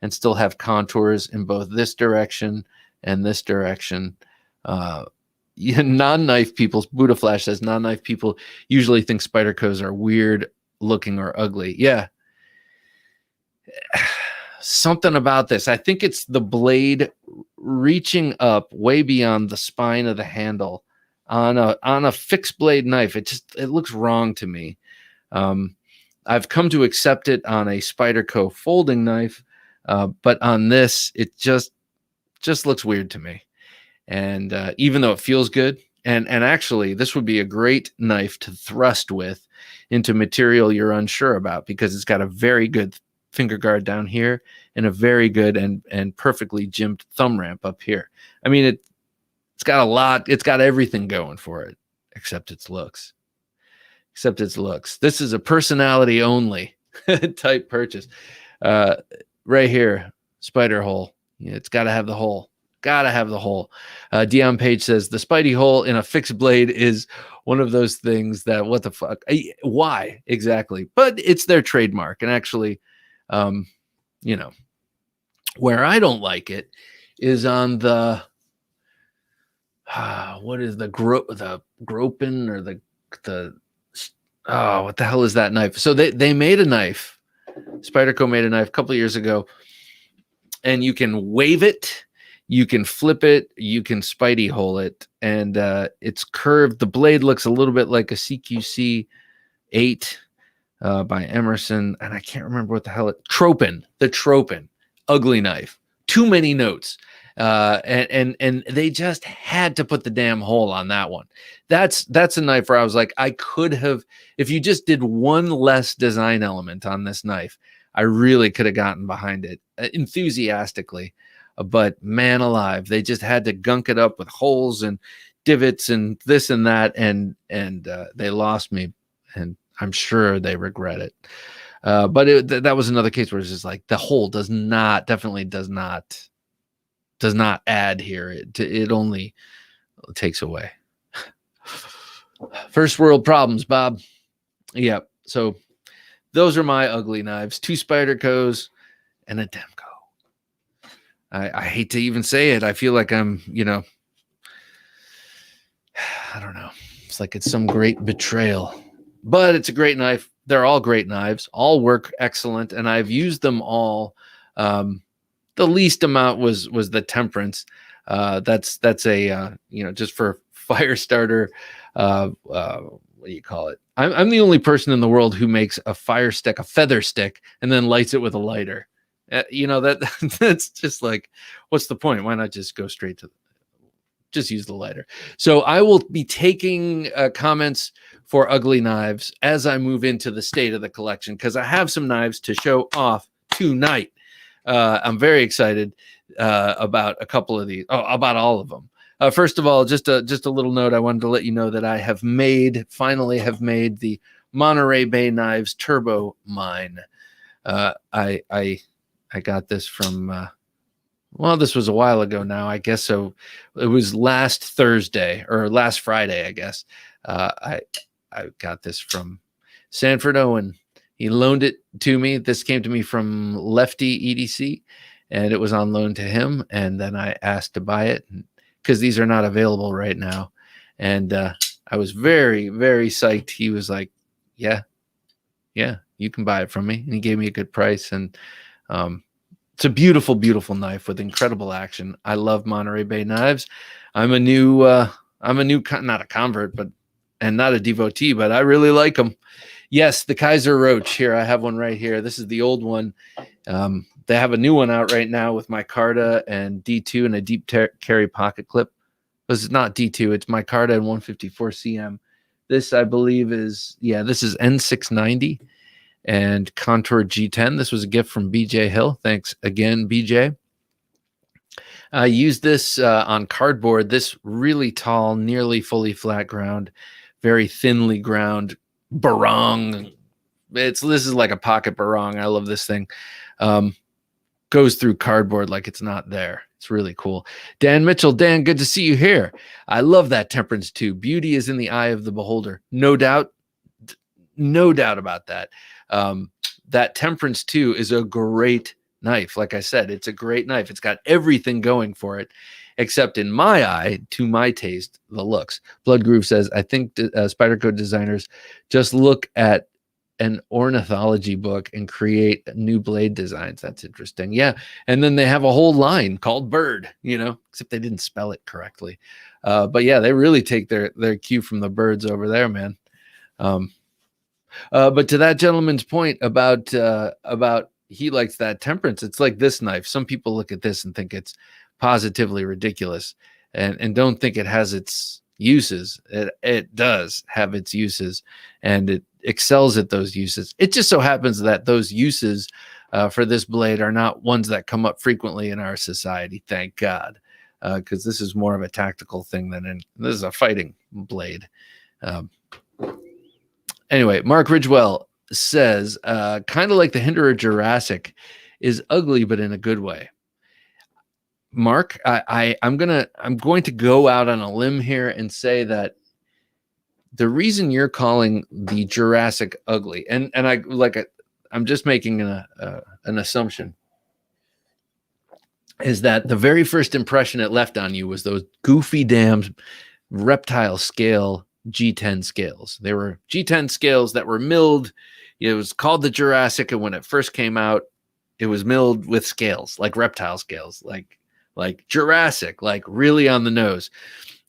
and still have contours in both this direction and this direction. Non-knife people, Buddha Flash says, non-knife people usually think Spydercos are weird looking or ugly. Yeah. Something about this. I think it's the blade reaching up way beyond the spine of the handle on a fixed blade knife. It looks wrong to me. I've come to accept it on a Spyderco folding knife, but on this, it just looks weird to me. And even though it feels good, and actually this would be a great knife to thrust with into material you're unsure about, because it's got a very good finger guard down here and a very good and perfectly jimped thumb ramp up here. I mean, it's got a lot. It's got everything going for it, except its looks. This is a personality only type purchase. Right here, spider hole. Yeah, it's got to have the hole. Dion Page says the Spidey hole in a fixed blade is one of those things that, what the fuck? Why exactly? But it's their trademark. And actually, where I don't like it is on the what is the gropin or the what the hell is that knife? So they made a knife. Spyderco made a knife a couple of years ago, and you can wave it, you can flip it, you can Spidey hole it, and it's curved. The blade looks a little bit like a CQC 8 by Emerson, and I can't remember what the hell the Tropin, ugly knife, too many notes, and they just had to put the damn hole on that one. That's a knife where I was like, I could have, if you just did one less design element on this knife, I really could have gotten behind it enthusiastically. But man alive, they just had to gunk it up with holes and divots and this and that, and they lost me, and I'm sure they regret it. But that was another case where it's just like the hole definitely does not add here. It only takes away. First world problems, Bob. Yep. So those are my ugly knives: 2 Spydercos and a Demco. I hate to even say it. I feel like I'm, I don't know. It's like it's some great betrayal. But it's a great knife. They're all great knives. All work excellent, and I've used them all. The least amount was the Temperance. That's a just for fire starter. What do you call it? I'm the only person in the world who makes a feather stick, and then lights it with a lighter. That's just like, what's the point? Why not just go straight to just use the lighter? So I will be taking comments for ugly knives as I move into the state of the collection, because I have some knives to show off tonight. I'm very excited about a couple of these. About all of them. First of all, just a little note. I wanted to let you know that I have finally made the Monterey Bay Knives Turbo Mine. I got this from, this was a while ago now, I guess. So it was last Thursday or last Friday, I guess. I got this from Sanford Owen. He loaned it to me. This came to me from Lefty EDC, and it was on loan to him. And then I asked to buy it because these are not available right now. And I was very, very psyched. He was like, yeah, you can buy it from me. And he gave me a good price. And it's a beautiful, beautiful knife with incredible action. I love Monterey Bay knives. I'm a new, not a convert, and not a devotee, but I really like them. Yes, the Kaiser Roach. Here, I have one right here. This is the old one. They have a new one out right now with micarta and D2 and a deep carry pocket clip. This is not D2, it's micarta and 154 cm. This, I believe, this is N690 and contour G10. This was a gift from BJ Hill. Thanks again, BJ. I used this on cardboard, this really tall, nearly fully flat ground, very thinly ground barong. This is like a pocket barong. I love this thing. Goes through cardboard like it's not there. It's really cool. Dan Mitchell, Dan, good to see you here. I love that temperance too. Beauty is in the eye of the beholder. No doubt about that. That temperance 2 is a great knife. Like I said, it's a great knife. It's got everything going for it, except in my eye, to my taste, the looks. Blood Groove says, I think Spyderco designers just look at an ornithology book and create new blade designs. That's interesting. Yeah. And then they have a whole line called Bird, except they didn't spell it correctly. But yeah, they really take their cue from the birds over there, man. But to that gentleman's point about he likes that temperance, it's like this knife. Some people look at this and think it's positively ridiculous and don't think it has its uses. It does have its uses, and it excels at those uses. It just so happens that those uses for this blade are not ones that come up frequently in our society, thank God, because this is more of a tactical thing this is a fighting blade. Anyway, Mark Ridgewell says, kind of like the Hinderer Jurassic is ugly, but in a good way. Mark, I'm going to go out on a limb here and say that the reason you're calling the Jurassic ugly, and I'm just making an assumption, is that the very first impression it left on you was those goofy damn reptile scale G10 scales. They were G10 scales that were milled. It was called the Jurassic, and when it first came out, it was milled with scales, like reptile scales, like Jurassic, like really on the nose.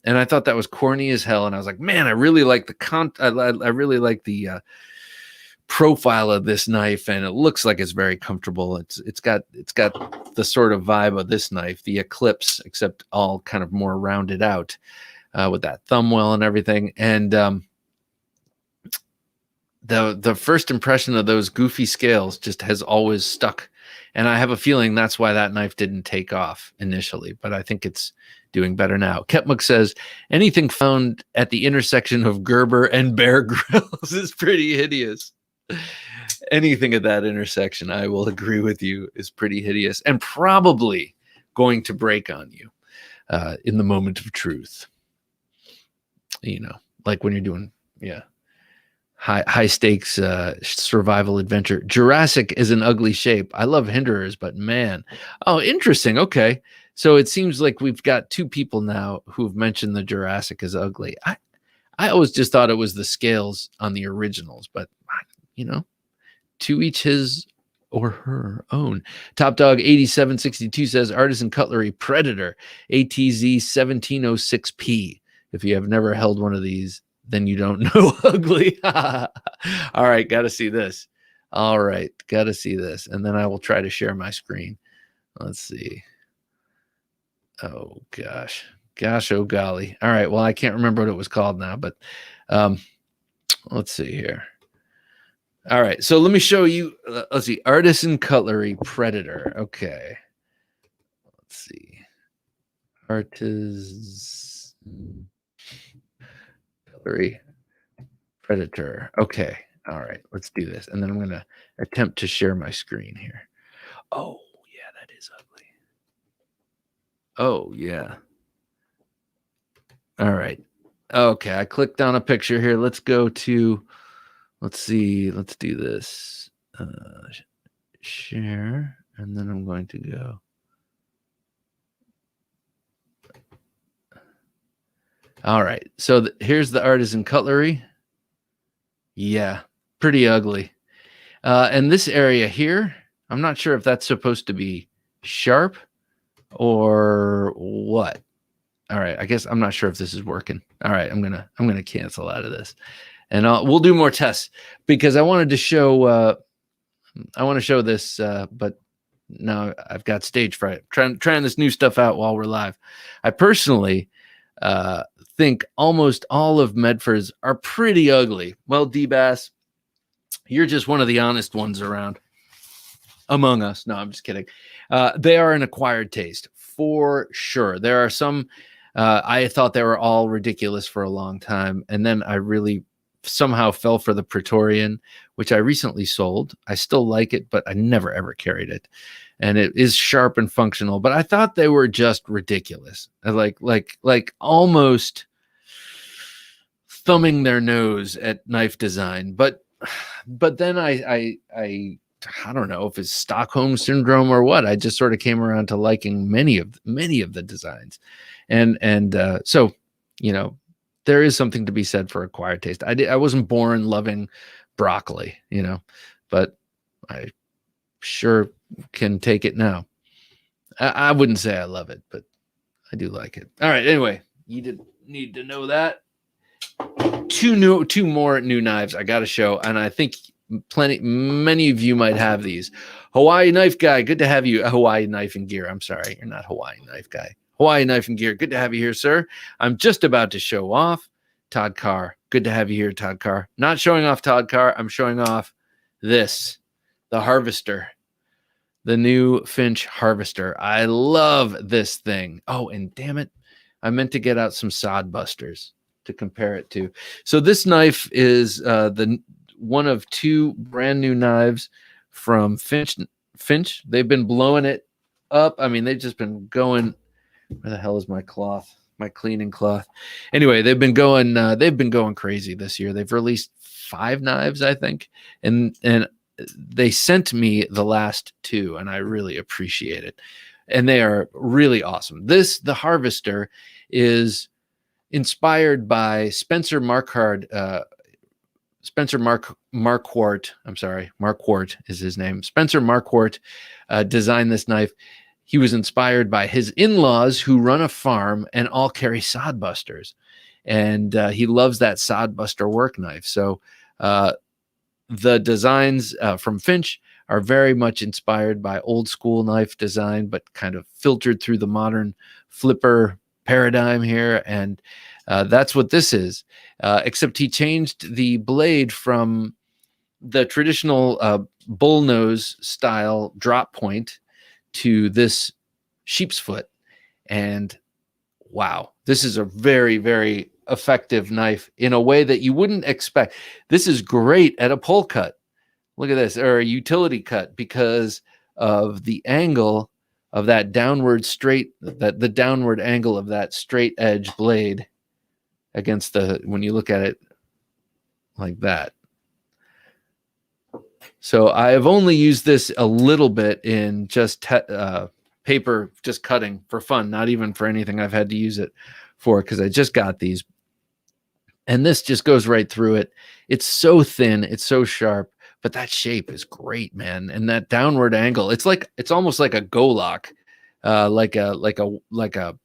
And I thought that was corny as hell. And I was like, man, I really like the I really like the profile of this knife, and it looks like it's very comfortable. It's got the sort of vibe of this knife, the Eclipse, except all kind of more rounded out with that thumb well and everything. And the first impression of those goofy scales just has always stuck. And I have a feeling that's why that knife didn't take off initially, but I think it's doing better now. Ketmuk says, anything found at the intersection of Gerber and Bear Grylls is pretty hideous. Anything at that intersection, I will agree with you, is pretty hideous and probably going to break on you in the moment of truth. Like when you're doing, high stakes survival adventure. Jurassic is an ugly shape. I love Hinderers, but man, oh, interesting. Okay, so it seems like we've got two people now who've mentioned the Jurassic as ugly. I always just thought it was the scales on the originals, but to each his or her own. Top Dog 8762 says Artisan Cutlery Predator ATZ 1706P. If you have never held one of these, then you don't know ugly. All right, got to see this. All right, got to see this. And then I will try to share my screen. Let's see. Oh, gosh. Gosh, oh, golly. All right, well, I can't remember what it was called now, but let's see here. All right, so let me show you. Let's see. Artisan Cutlery Predator. Okay. Let's see. Artisan Cutlery Predator. Okay. All right, let's do this. And then I'm going to attempt to share my screen here. Oh, yeah, that is ugly. Oh, yeah. All right. Okay, I clicked on a picture here. Let's go to, let's see. Let's do this. Share. And then I'm going to go. All right. So here's the artisan cutlery. Yeah, pretty ugly. And this area here, I'm not sure if that's supposed to be sharp or what. All right, I guess I'm not sure if this is working. All right, I'm gonna cancel out of this, and we'll do more tests because I wanted to show this, but now I've got stage fright. Trying this new stuff out while we're live. I personally think almost all of Medford's are pretty ugly. Well, D-Bass, you're just one of the honest ones around among us. No, I'm just kidding. They are an acquired taste for sure. There are some. I thought they were all ridiculous for a long time, and then I really somehow fell for the Praetorian, which I recently sold. I still like it, but I never ever carried it, and it is sharp and functional. But I thought they were just ridiculous, like almost thumbing their nose at knife design. But then I don't know if it's Stockholm syndrome or what. I just sort of came around to liking many of the designs, and so there is something to be said for acquired taste. I wasn't born loving broccoli, but I sure can take it now. I wouldn't say I love it, but I do like it. All right. Anyway, you did need to know that. Two more new knives I got to show, and I think many of you might have these. Hawaii Knife Guy, good to have you. Hawaii Knife and Gear. I'm sorry, you're not Hawaii Knife Guy. Hawaii Knife and Gear, good to have you here, sir. I'm just about to show off Todd Carr. Good to have you here, Todd Carr. Not showing off Todd Carr. I'm showing off this, the Harvester, the new Finch Harvester. I love this thing. Oh, and damn it, I meant to get out some Sod Busters to compare it to. So this knife is the one of two brand new knives from Finch. They've been blowing it up. I mean, they've just been going. Where the hell is my cloth? My cleaning cloth. Anyway, they've been going crazy this year. They've released 5 knives, I think, and they sent me the last 2, and I really appreciate it. And they are really awesome. The Harvester is inspired by Spencer Marquardt. Marquardt is his name. Spencer Marquardt designed this knife. He was inspired by his in-laws who run a farm and all carry sod busters. And he loves that sod buster work knife. So the designs from Finch are very much inspired by old school knife design, but kind of filtered through the modern flipper paradigm here. And that's what this is, except he changed the blade from the traditional bullnose style drop point to this sheep's foot. And wow, this is a very, very effective knife in a way that you wouldn't expect. This is great at a pull cut. Look at this, or a utility cut, because of the angle of that downward the downward angle of that straight edge blade against when you look at it like that. So I have only used this a little bit in just paper, just cutting for fun, not even for anything I've had to use it for, because I just got these. And this just goes right through it. It's so thin, it's so sharp, but that shape is great, man. And that downward angle, it's almost like a Golok, like a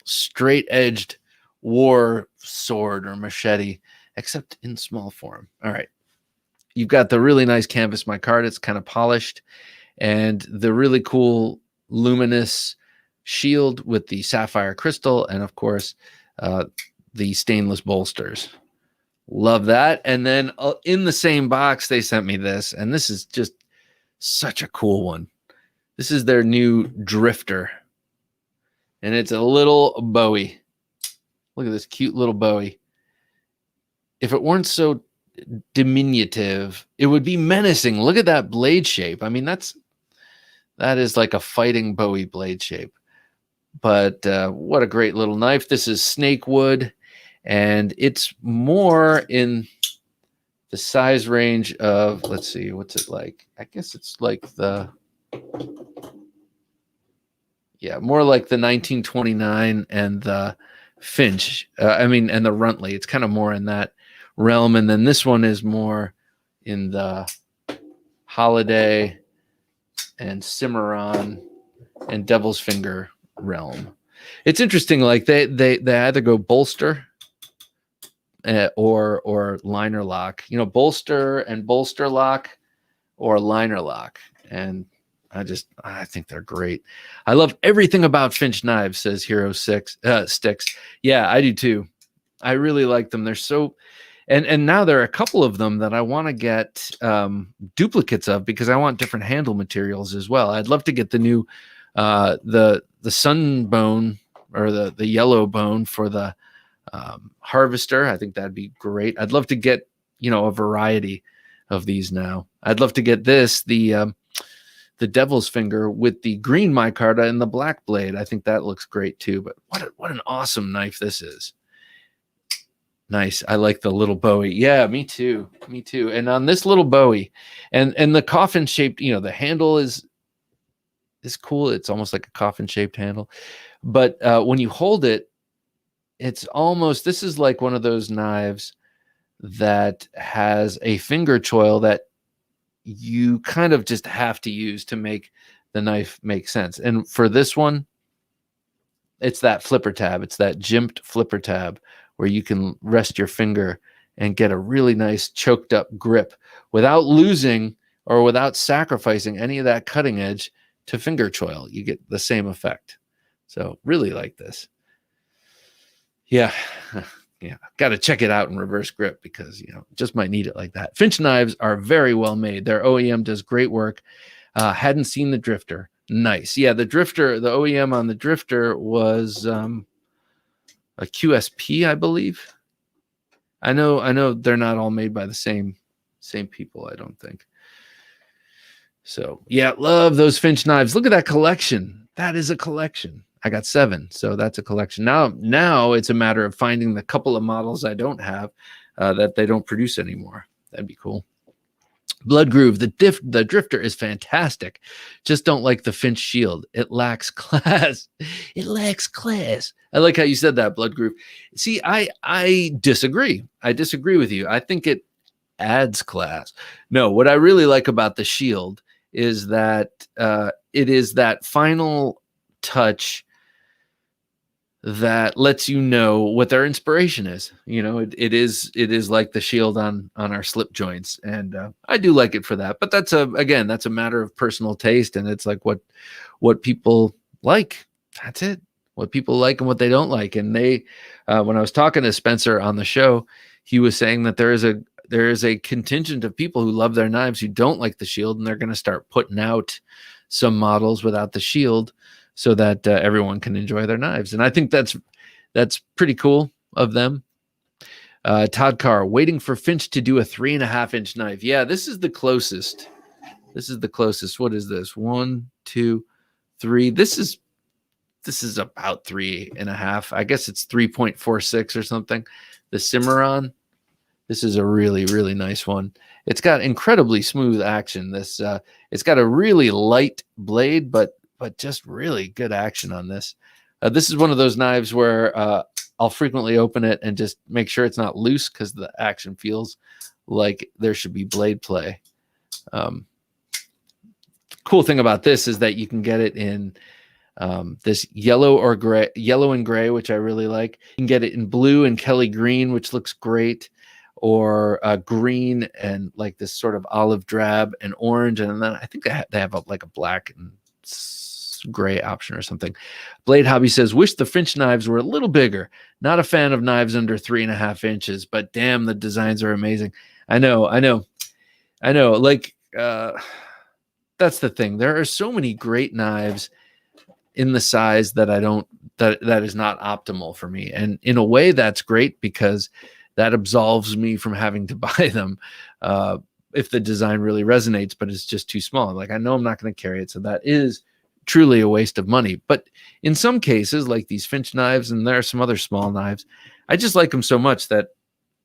straight edged war sword or machete, except in small form. All right. You've got the really nice canvas micarta. It's kind of polished, and the really cool luminous shield with the sapphire crystal, and of course, the stainless bolsters. Love that. And then in the same box, they sent me this, and this is just such a cool one. This is their new Drifter, and it's a little Bowie. Look at this cute little Bowie. If it weren't so diminutive, it would be menacing. Look at that blade shape. I mean, that is like a fighting Bowie blade shape. But what a great little knife. This is snake wood, and it's more in the size range of, let's see, what's it like? I guess it's like more like the 1929 and the Finch. I mean, and the Runtley. It's kind of more in that realm. And then this one is more in the Holiday and Cimarron and Devil's Finger realm. It's interesting. Like they either go bolster or liner lock. You know, bolster and bolster lock or liner lock. And I think they're great. I love everything about Finch knives, says Hero Sticks. Yeah, I do too. I really like them. They're so, and now there are a couple of them that I want to get duplicates of because I want different handle materials as well. I'd love to get the new, the sun bone or the yellow bone for the harvester. I think that'd be great. I'd love to get, you know, a variety of these now. I'd love to get this, the Devil's Finger with the green micarta and the black blade. I think that looks great too. But what an awesome knife this is. Nice. I like the little Bowie. Yeah, me too. Me too. And on this little Bowie, and the coffin shaped, you know, the handle is cool. It's almost like a coffin shaped handle. But when you hold it, it's almost, this is like one of those knives that has a finger choil that you kind of just have to use to make the knife make sense. And for this one, it's that flipper tab. It's that jimped flipper tab where you can rest your finger and get a really nice choked up grip without losing or without sacrificing any of that cutting edge to finger choil. You get the same effect. So really like this. Yeah. Yeah, got to check it out in reverse grip because, you know, just might need it like that. Finch knives are very well made. Their OEM does great work. Hadn't seen the Drifter. Nice. Yeah, the Drifter, the OEM on the Drifter was a QSP, I believe. I know they're not all made by the same people, I don't think. So, yeah, love those Finch knives. Look at that collection. That is a collection. I got 7, so that's a collection. Now it's a matter of finding the couple of models I don't have that they don't produce anymore. That'd be cool. Blood Groove, the Drifter is fantastic. Just don't like the Finch shield. It lacks class. It lacks class. I like how you said that, Blood Groove. See, I disagree. I disagree with you. I think it adds class. No, what I really like about the shield is that it is that final touch that lets you know what their inspiration is. You know, it is like the shield on our slip joints, and I do like it for that. But that's a matter of personal taste, and it's like what people like. That's it. What people like and what they don't like. And they, when I was talking to Spencer on the show, he was saying that there is a contingent of people who love their knives who don't like the shield, and they're going to start putting out some models without the shield, so that everyone can enjoy their knives. And I think that's pretty cool of them. Todd Carr, waiting for Finch to do a 3.5-inch knife. Yeah, this is the closest. This is the closest. What is this? 1, 2, 3. This is about 3.5. I guess it's 3.46 or something. The Cimarron. This is a really, really nice one. It's got incredibly smooth action. This it's got a really light blade, but just really good action on this. This is one of those knives where I'll frequently open it and just make sure it's not loose because the action feels like there should be blade play. Cool thing about this is that you can get it in this yellow and gray, which I really like. You can get it in blue and Kelly green, which looks great, or green and like this sort of olive drab and orange. And then I think they have like a black and gray option or something. Blade Hobby says, wish the Finch knives were a little bigger. Not a fan of knives under 3.5 inches, but damn, the designs are amazing. I know. Like, that's the thing. There are so many great knives in the size that that is not optimal for me. And in a way that's great because that absolves me from having to buy them if the design really resonates, but it's just too small. Like, I know I'm not going to carry it. So that is truly a waste of money. But in some cases, like these Finch knives, and there are some other small knives, I just like them so much that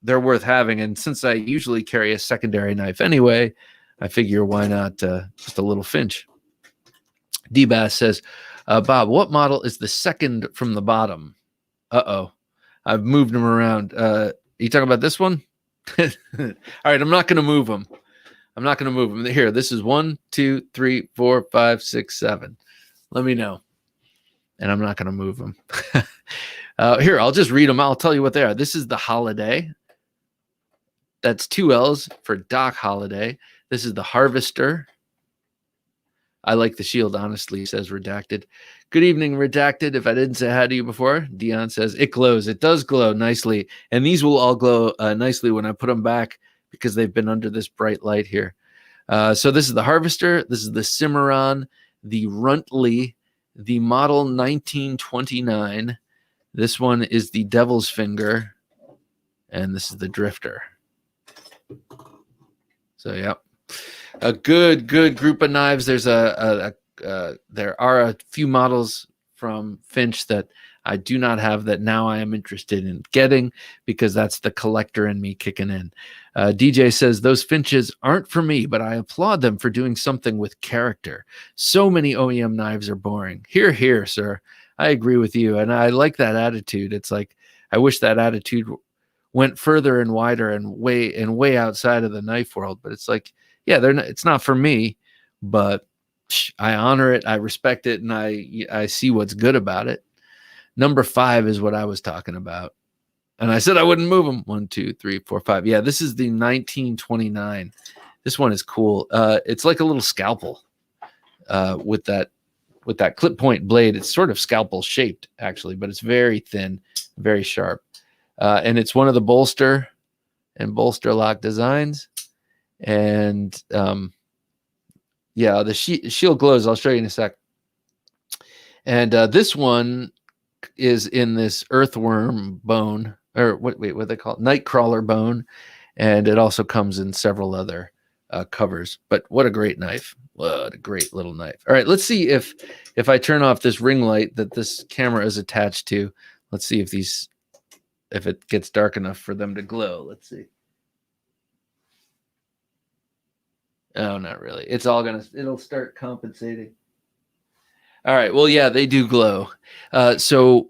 they're worth having. And since I usually carry a secondary knife anyway, I figure why not just a little Finch. D-Bass says, Bob, what model is the second from the bottom? Uh-oh. I've moved them around. You talking about this one? All right, I'm not going to move them. I'm not going to move them. Here, this is 1, 2, 3, 4, 5, 6, 7. Let me know. And I'm not going to move them. Here, I'll just read them. I'll tell you what they are. This is the Holiday. That's 2 L's for Doc Holiday. This is the Harvester. I like the shield, honestly, says Redacted. Good evening, Redacted. If I didn't say hi to you before, Dion says, it glows. It does glow nicely. And these will all glow nicely when I put them back because they've been under this bright light here. So this is the Harvester. This is the Cimarron, the Runtley, the Model 1929. This one is the Devil's Finger. And this is the Drifter. So, yeah. A good group of knives. There's there are a few models from Finch that I do not have that now I am interested in getting because that's the collector in me kicking in. DJ says, those Finches aren't for me, but I applaud them for doing something with character. So many OEM knives are boring. Hear, hear, sir. I agree with you. And I like that attitude. It's like, I wish that attitude went further and wider and way outside of the knife world. But it's like, yeah, it's not for me, but I honor it. I respect it. And I see what's good about it. Number 5 is what I was talking about. And I said I wouldn't move them. 1, 2, 3, 4, 5. Yeah, this is the 1929. This one is cool. It's like a little scalpel with that clip point blade. It's sort of scalpel shaped, actually, but it's very thin, very sharp. And it's one of the bolster and bolster lock designs. And yeah, the shield glows. I'll show you in a sec. And this one is in this earthworm bone, or what they call it? Nightcrawler bone. And it also comes in several other covers. But what a great knife. What a great little knife. All right, let's see if I turn off this ring light that this camera is attached to. Let's see if it gets dark enough for them to glow. Let's see. Oh, not really. It'll start compensating. All right. Well, yeah, they do glow. So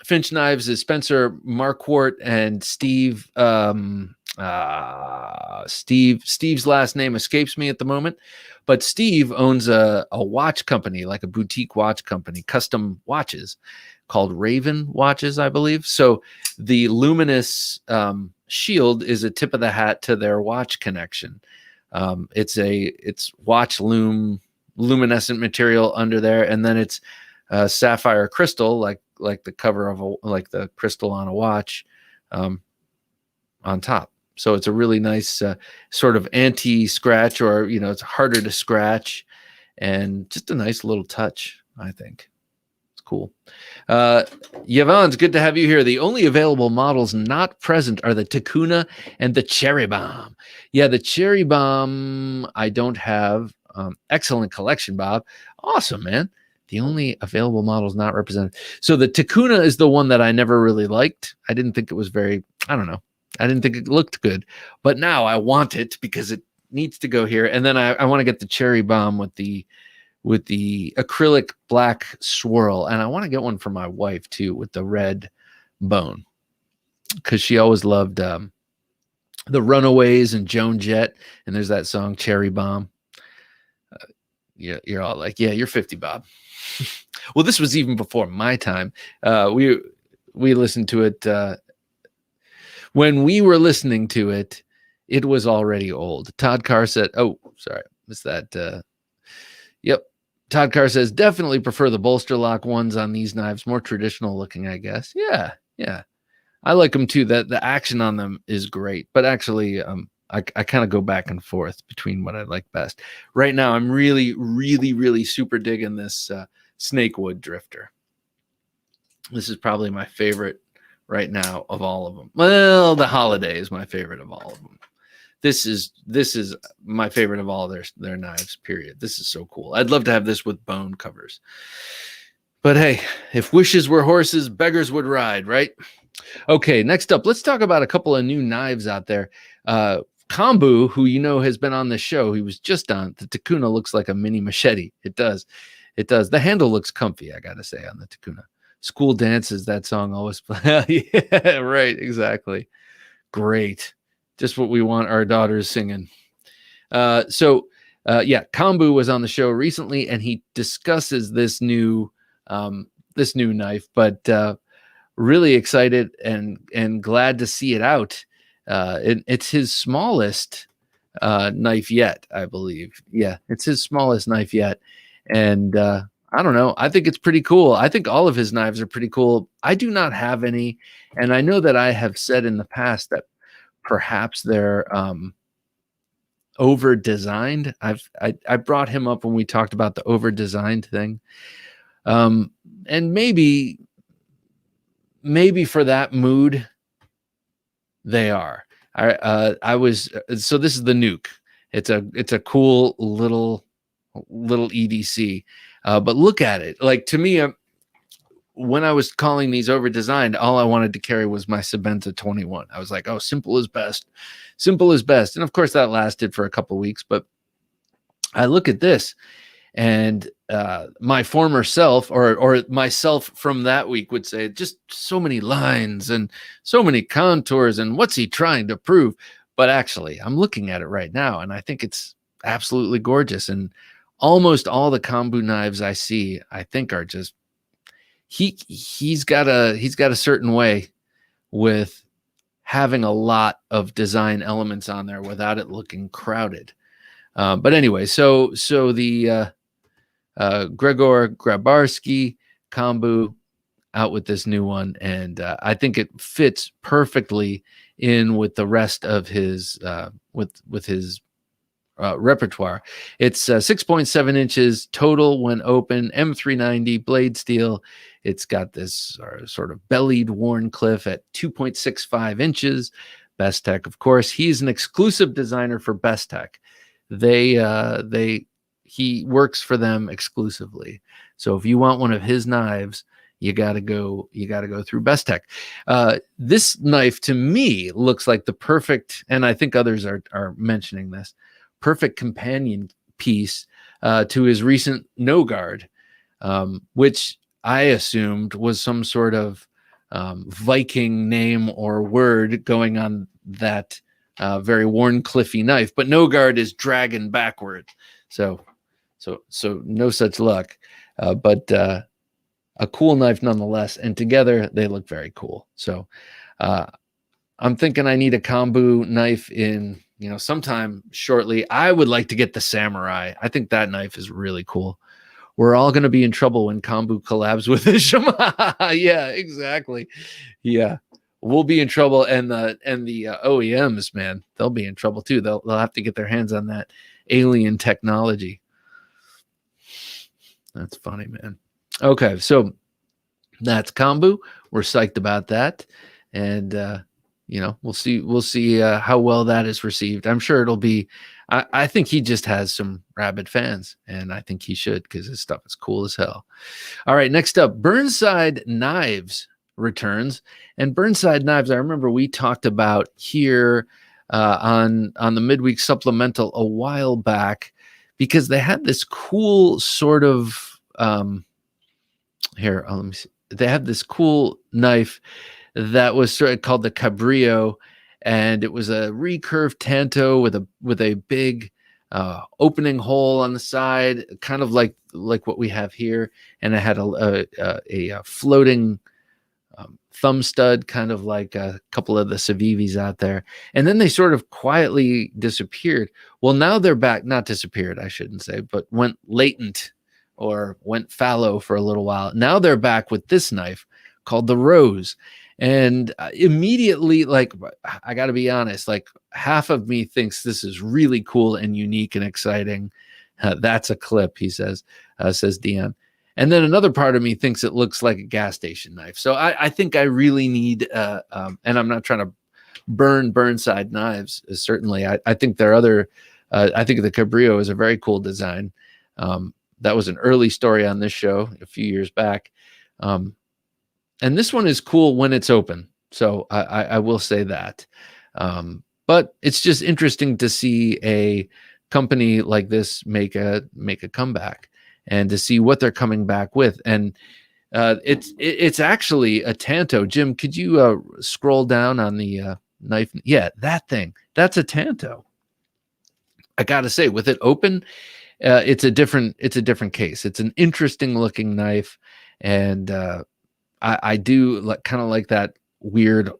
Finch Knives is Spencer Marquardt and Steve. Steve's last name escapes me at the moment, but Steve owns a watch company, like a boutique watch company, custom watches called Raven Watches, I believe. So the luminous shield is a tip of the hat to their watch connection. It's watch luminescent material under there, and then it's sapphire crystal, like the cover of like the crystal on a watch, on top. So it's a really nice sort of anti-scratch, or it's harder to scratch, and just a nice little touch, I think. Cool. Yvonne, it's good to have you here. The only available models not present are the Takuna and the Cherry Bomb. Yeah, the Cherry Bomb I don't have. Excellent collection, Bob. Awesome, man. The only available models not represented. So the Takuna is the one that I never really liked. I didn't think it was I don't know. I didn't think it looked good. But now I want it because it needs to go here. And then I want to get the Cherry Bomb with the acrylic black swirl. And I want to get one for my wife too, with the red bone, because she always loved the Runaways and Joan Jett. And there's that song Cherry Bomb. You're all like, yeah, you're 50, Bob. Well, this was even before my time. We listened to it when we were listening to it. It was already old. Todd Carr said, oh, sorry, missed that. Yep. Todd Carr says, definitely prefer the bolster lock ones on these knives. More traditional looking, I guess. Yeah. I like them too. The action on them is great. But actually, I kind of go back and forth between what I like best. Right now, I'm really, really, really super digging this Snakewood Drifter. This is probably my favorite right now of all of them. Well, the Holiday is my favorite of all of them. This is my favorite of all their knives, period. This is so cool. I'd love to have this with bone covers. But hey, if wishes were horses, beggars would ride, right? Okay, next up, let's talk about a couple of new knives out there. Kambu, who has been on the show, he was just on. The Takuna looks like a mini machete. It does. The handle looks comfy, I got to say, on the Takuna. school dances, that song always play. Yeah, right, exactly. Great. Just what we want our daughters singing. Yeah, Kambu was on the show recently, and he discusses this new knife, but really excited and glad to see it out. It's his smallest knife yet, I believe. Yeah, it's his smallest knife yet, and I don't know. I think it's pretty cool. I think all of his knives are pretty cool. I do not have any, and I know that I have said in the past that perhaps they're over designed. I brought him up when we talked about the over designed thing, and maybe for that mood they are. I was so this is the Nuke. It's a cool little EDC, but look at it. Like, to me, when I was calling these over designed, all I wanted to carry was my Sebenza 21. I was like, oh, simple is best, and of course that lasted for a couple weeks. But I look at this, and my former self, or myself from that week, would say, just so many lines and so many contours, and what's he trying to prove? But actually, I'm looking at it right now, and I think it's absolutely gorgeous. And almost all the Kambu knives I see, I think, are just he's got a certain way with having a lot of design elements on there without it looking crowded. But anyway, so the Gregor Grabarski Kambu out with this new one, and I think it fits perfectly in with the rest of his with his repertoire. It's 6.7 inches total when open, M390 blade steel. It's got this sort of bellied Wharncliffe at 2.65 inches. Bestech, of course, he's an exclusive designer for Bestech. He works for them exclusively. So if you want one of his knives, you got to go through Bestech. This knife, to me, looks like the perfect, and I think others are mentioning this, perfect companion piece to his recent No Guard, which I assumed was some sort of Viking name or word going on that very Wharncliffe knife. But No Guard is dragon backward, so no such luck. But a cool knife nonetheless, and together they look very cool. So I'm thinking I need a Kambu knife in sometime shortly. I would like to get the Samurai. I think that knife is really cool. We're all going to be in trouble when Kambu collabs with Isham. Yeah, exactly. Yeah, we'll be in trouble, and the OEMs, man, they'll be in trouble too. They'll have to get their hands on that alien technology. That's funny, man. Okay, so that's Kambu. We're psyched about that, and we'll see how well that is received. I'm sure it'll be. I think he just has some rabid fans, and I think he should, because his stuff is cool as hell. All right, next up, Burnside Knives returns. And Burnside Knives, I remember we talked about here on the midweek supplemental a while back, because they had this cool sort of let me see. They have this cool knife that was sort of called the Cabrillo, and it was a recurved tanto with a big opening hole on the side, kind of like what we have here, and it had a floating thumb stud, kind of like a couple of the Civivis out there, and then they sort of quietly disappeared. Well, now they're back. Not disappeared, I shouldn't say, but went latent or went fallow for a little while. Now they're back with this knife called the Rose. And immediately, like, I got to be honest, like, half of me thinks this is really cool and unique and exciting. That's a clip, he says Dion. And then another part of me thinks it looks like a gas station knife. So I think I really need, and I'm not trying to burn Burnside Knives, certainly. I think there are other, I think the Cabrillo is a very cool design. That was an early story on this show a few years back. And this one is cool when it's open. So I will say that. But it's just interesting to see a company like this make a comeback, and to see what they're coming back with. And It's actually a Tanto. Jim, could you scroll down on the knife? Yeah, that thing. That's a Tanto. I gotta say, with it open, it's a different case. It's an interesting looking knife, and I do kind of like that weird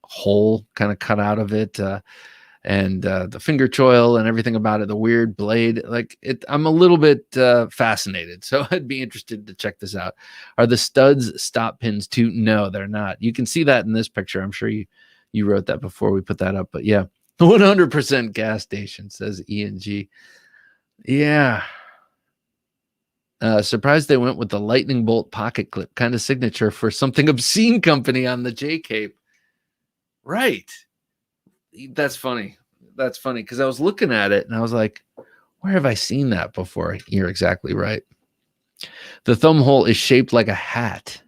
hole kind of cut out of it, and the finger choil and everything about it, the weird blade. Like it, I'm a little bit fascinated, so I'd be interested to check this out. Are the studs stop pins too? No, they're not. You can see that in this picture. I'm sure you wrote that before we put that up, but yeah, 100% gas station, says ENG. Yeah. Surprised they went with the lightning bolt pocket clip kind of signature for something obscene company on the J cape. Right. That's funny. That's funny because I was looking at it and I was like, where have I seen that before? You're exactly right. The thumb hole is shaped like a hat.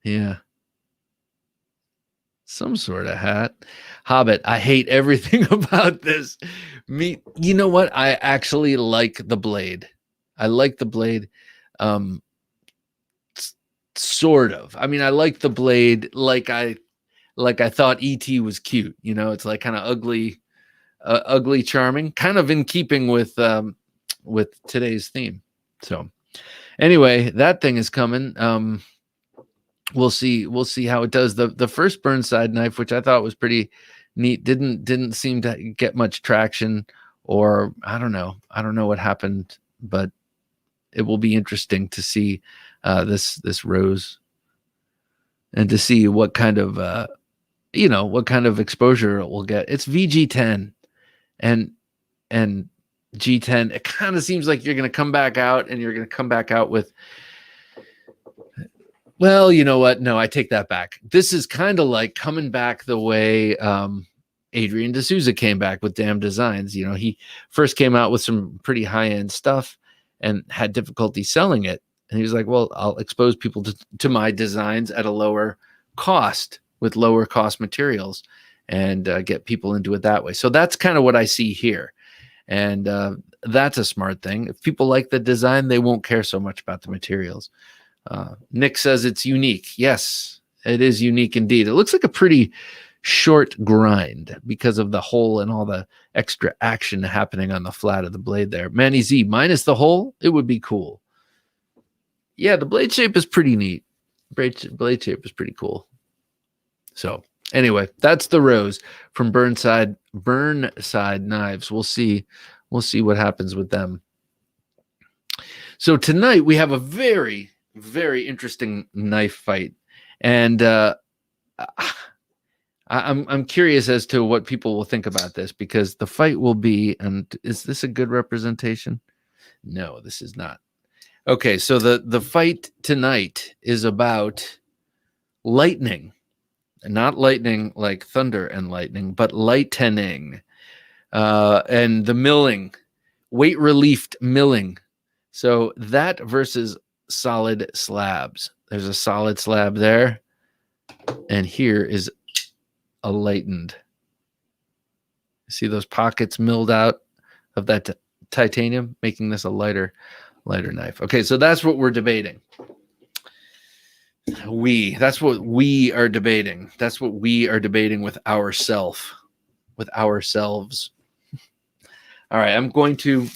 Yeah. Some sort of hat. Hobbit, I hate everything about this. You know what? I actually like the blade. I like the blade. Sort of. I mean, I like the blade like I thought ET was cute. You know, it's like kind of ugly charming, kind of in keeping with today's theme. So anyway, that thing is coming. We'll see how it does. The first Burnside knife, which I thought was pretty neat, didn't seem to get much traction, or I don't know what happened, but it will be interesting to see this rose and to see what kind of what kind of exposure it will get. It's VG10 and G10. It kind of seems like you're going to come back out and you're going to come back out with, well, you know what? No, I take that back. This is kind of like coming back the way Adrian D'Souza came back with Damn Designs. You know, he first came out with some pretty high-end stuff and had difficulty selling it. And he was like, well, I'll expose people to my designs at a lower cost with lower cost materials and get people into it that way. So that's kind of what I see here. And that's a smart thing. If people like the design, they won't care so much about the materials. Nick says it's unique. Yes, it is unique indeed. It looks like a pretty short grind because of the hole and all the extra action happening on the flat of the blade there. Manny Z, minus the hole, it would be cool. Yeah, the blade shape is pretty neat. Blade shape is pretty cool. So anyway, that's the rose from Burnside Knives. We'll see what happens with them. So tonight we have a very, very interesting knife fight, and I'm curious as to what people will think about this, because the fight will be, and is this a good representation? No, this is not. Okay, so the fight tonight is about lightning, not lightning like thunder and lightning, but lightening, and the milling, weight relieved milling. So that versus solid slabs. There's a solid slab there, and here is a lightened. See those pockets milled out of that titanium, making this a lighter knife. Okay, so that's what we're debating. That's what we are debating. That's what we are debating with ourselves. All right, I'm going to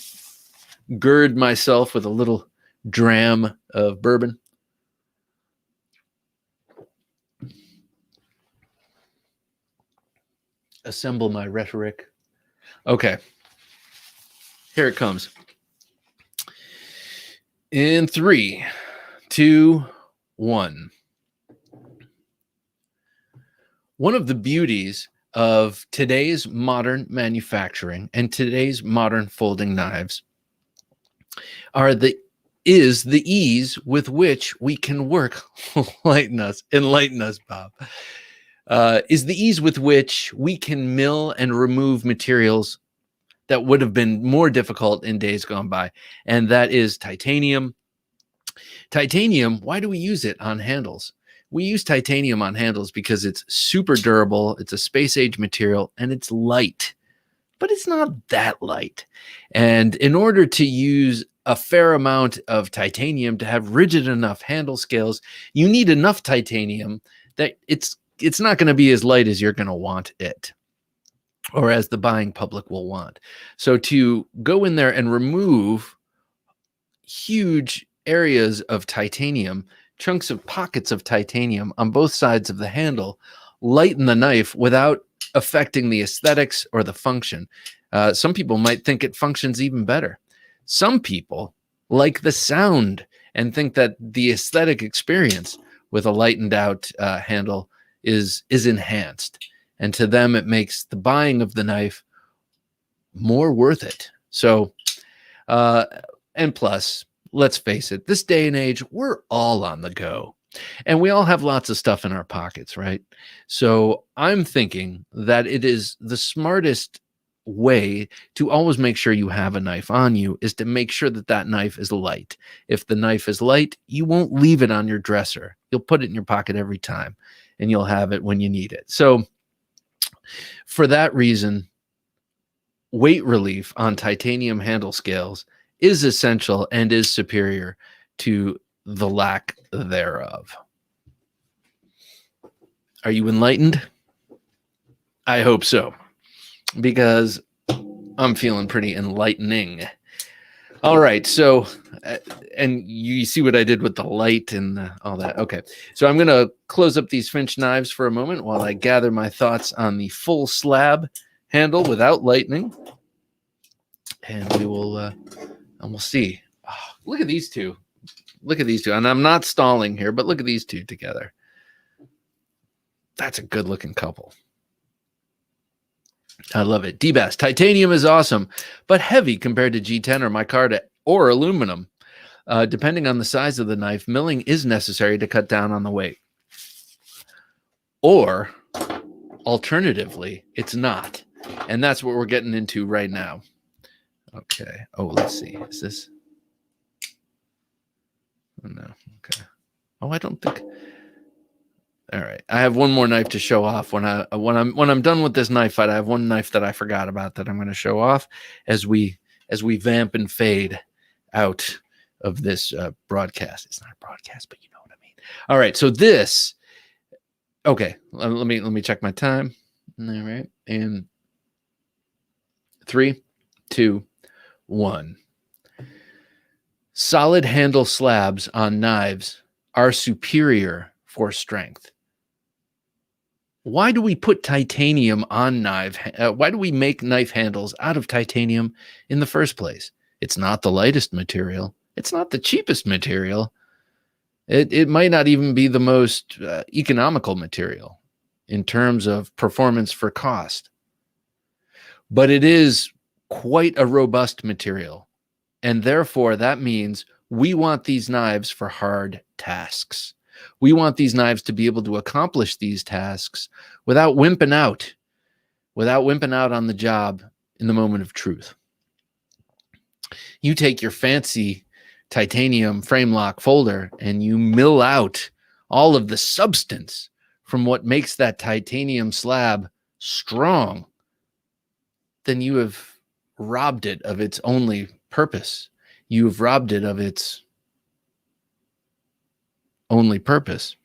gird myself with a little dram of bourbon. Assemble my rhetoric. Okay, here it comes. In 3, 2, 1. One of the beauties of today's modern manufacturing and today's modern folding knives is the ease with which we can work. Enlighten us, Bob. Is the ease with which we can mill and remove materials that would have been more difficult in days gone by, and that is titanium. Titanium, why do we use it on handles? We use titanium on handles because it's super durable, it's a space-age material, and it's light, but it's not that light. And in order to use a fair amount of titanium to have rigid enough handle scales. You need enough titanium that it's not going to be as light as you're going to want it, or as the buying public will want. So to go in there and remove huge areas of titanium, chunks of pockets of titanium on both sides of the handle, lighten the knife without affecting the aesthetics or the function. Some people might think it functions even better. Some people like the sound and think that the aesthetic experience with a lightened out handle is enhanced. And to them, it makes the buying of the knife more worth it. So, and plus, let's face it, this day and age, we're all on the go. And we all have lots of stuff in our pockets, right? So I'm thinking that it is the smartest way to always make sure you have a knife on you is to make sure that that knife is light. If the knife is light, you won't leave it on your dresser. You'll put it in your pocket every time, and you'll have it when you need it. So for that reason, weight relief on titanium handle scales is essential and is superior to the lack thereof. Are you enlightened? I hope so, because I'm feeling pretty enlightening. All right, so, and you see what I did with the light and all that. Okay, so I'm going to close up these Finch knives for a moment while I gather my thoughts on the full slab handle without lightning. And we will, and we'll see. Oh, look at these two. Look at these two. And I'm not stalling here, but look at these two together. That's a good looking couple. I love it. D-Bass, titanium is awesome, but heavy compared to G10 or micarta or aluminum. Depending on the size of the knife, milling is necessary to cut down on the weight. Or, alternatively, it's not. And that's what we're getting into right now. Okay. Oh, let's see. Is this? Oh, no. Okay. Oh, I don't think. All right. I have one more knife to show off. When I'm done with this knife fight, I have one knife that I forgot about that I'm going to show off as we vamp and fade out of this broadcast. It's not a broadcast, but you know what I mean. All right. So this. Okay. Let me check my time. All right. And 3, 2, 1. Solid handle slabs on knives are superior for strength. Why do we put titanium on knife? Why do we make knife handles out of titanium in the first place? It's not the lightest material. It's not the cheapest material. It might not even be the most economical material in terms of performance for cost. But it is quite a robust material. And therefore, that means we want these knives for hard tasks. We want these knives to be able to accomplish these tasks without wimping out on the job in the moment of truth. You take your fancy titanium frame lock folder and you mill out all of the substance from what makes that titanium slab strong, then you have robbed it of its only purpose. You have robbed it of its only purpose.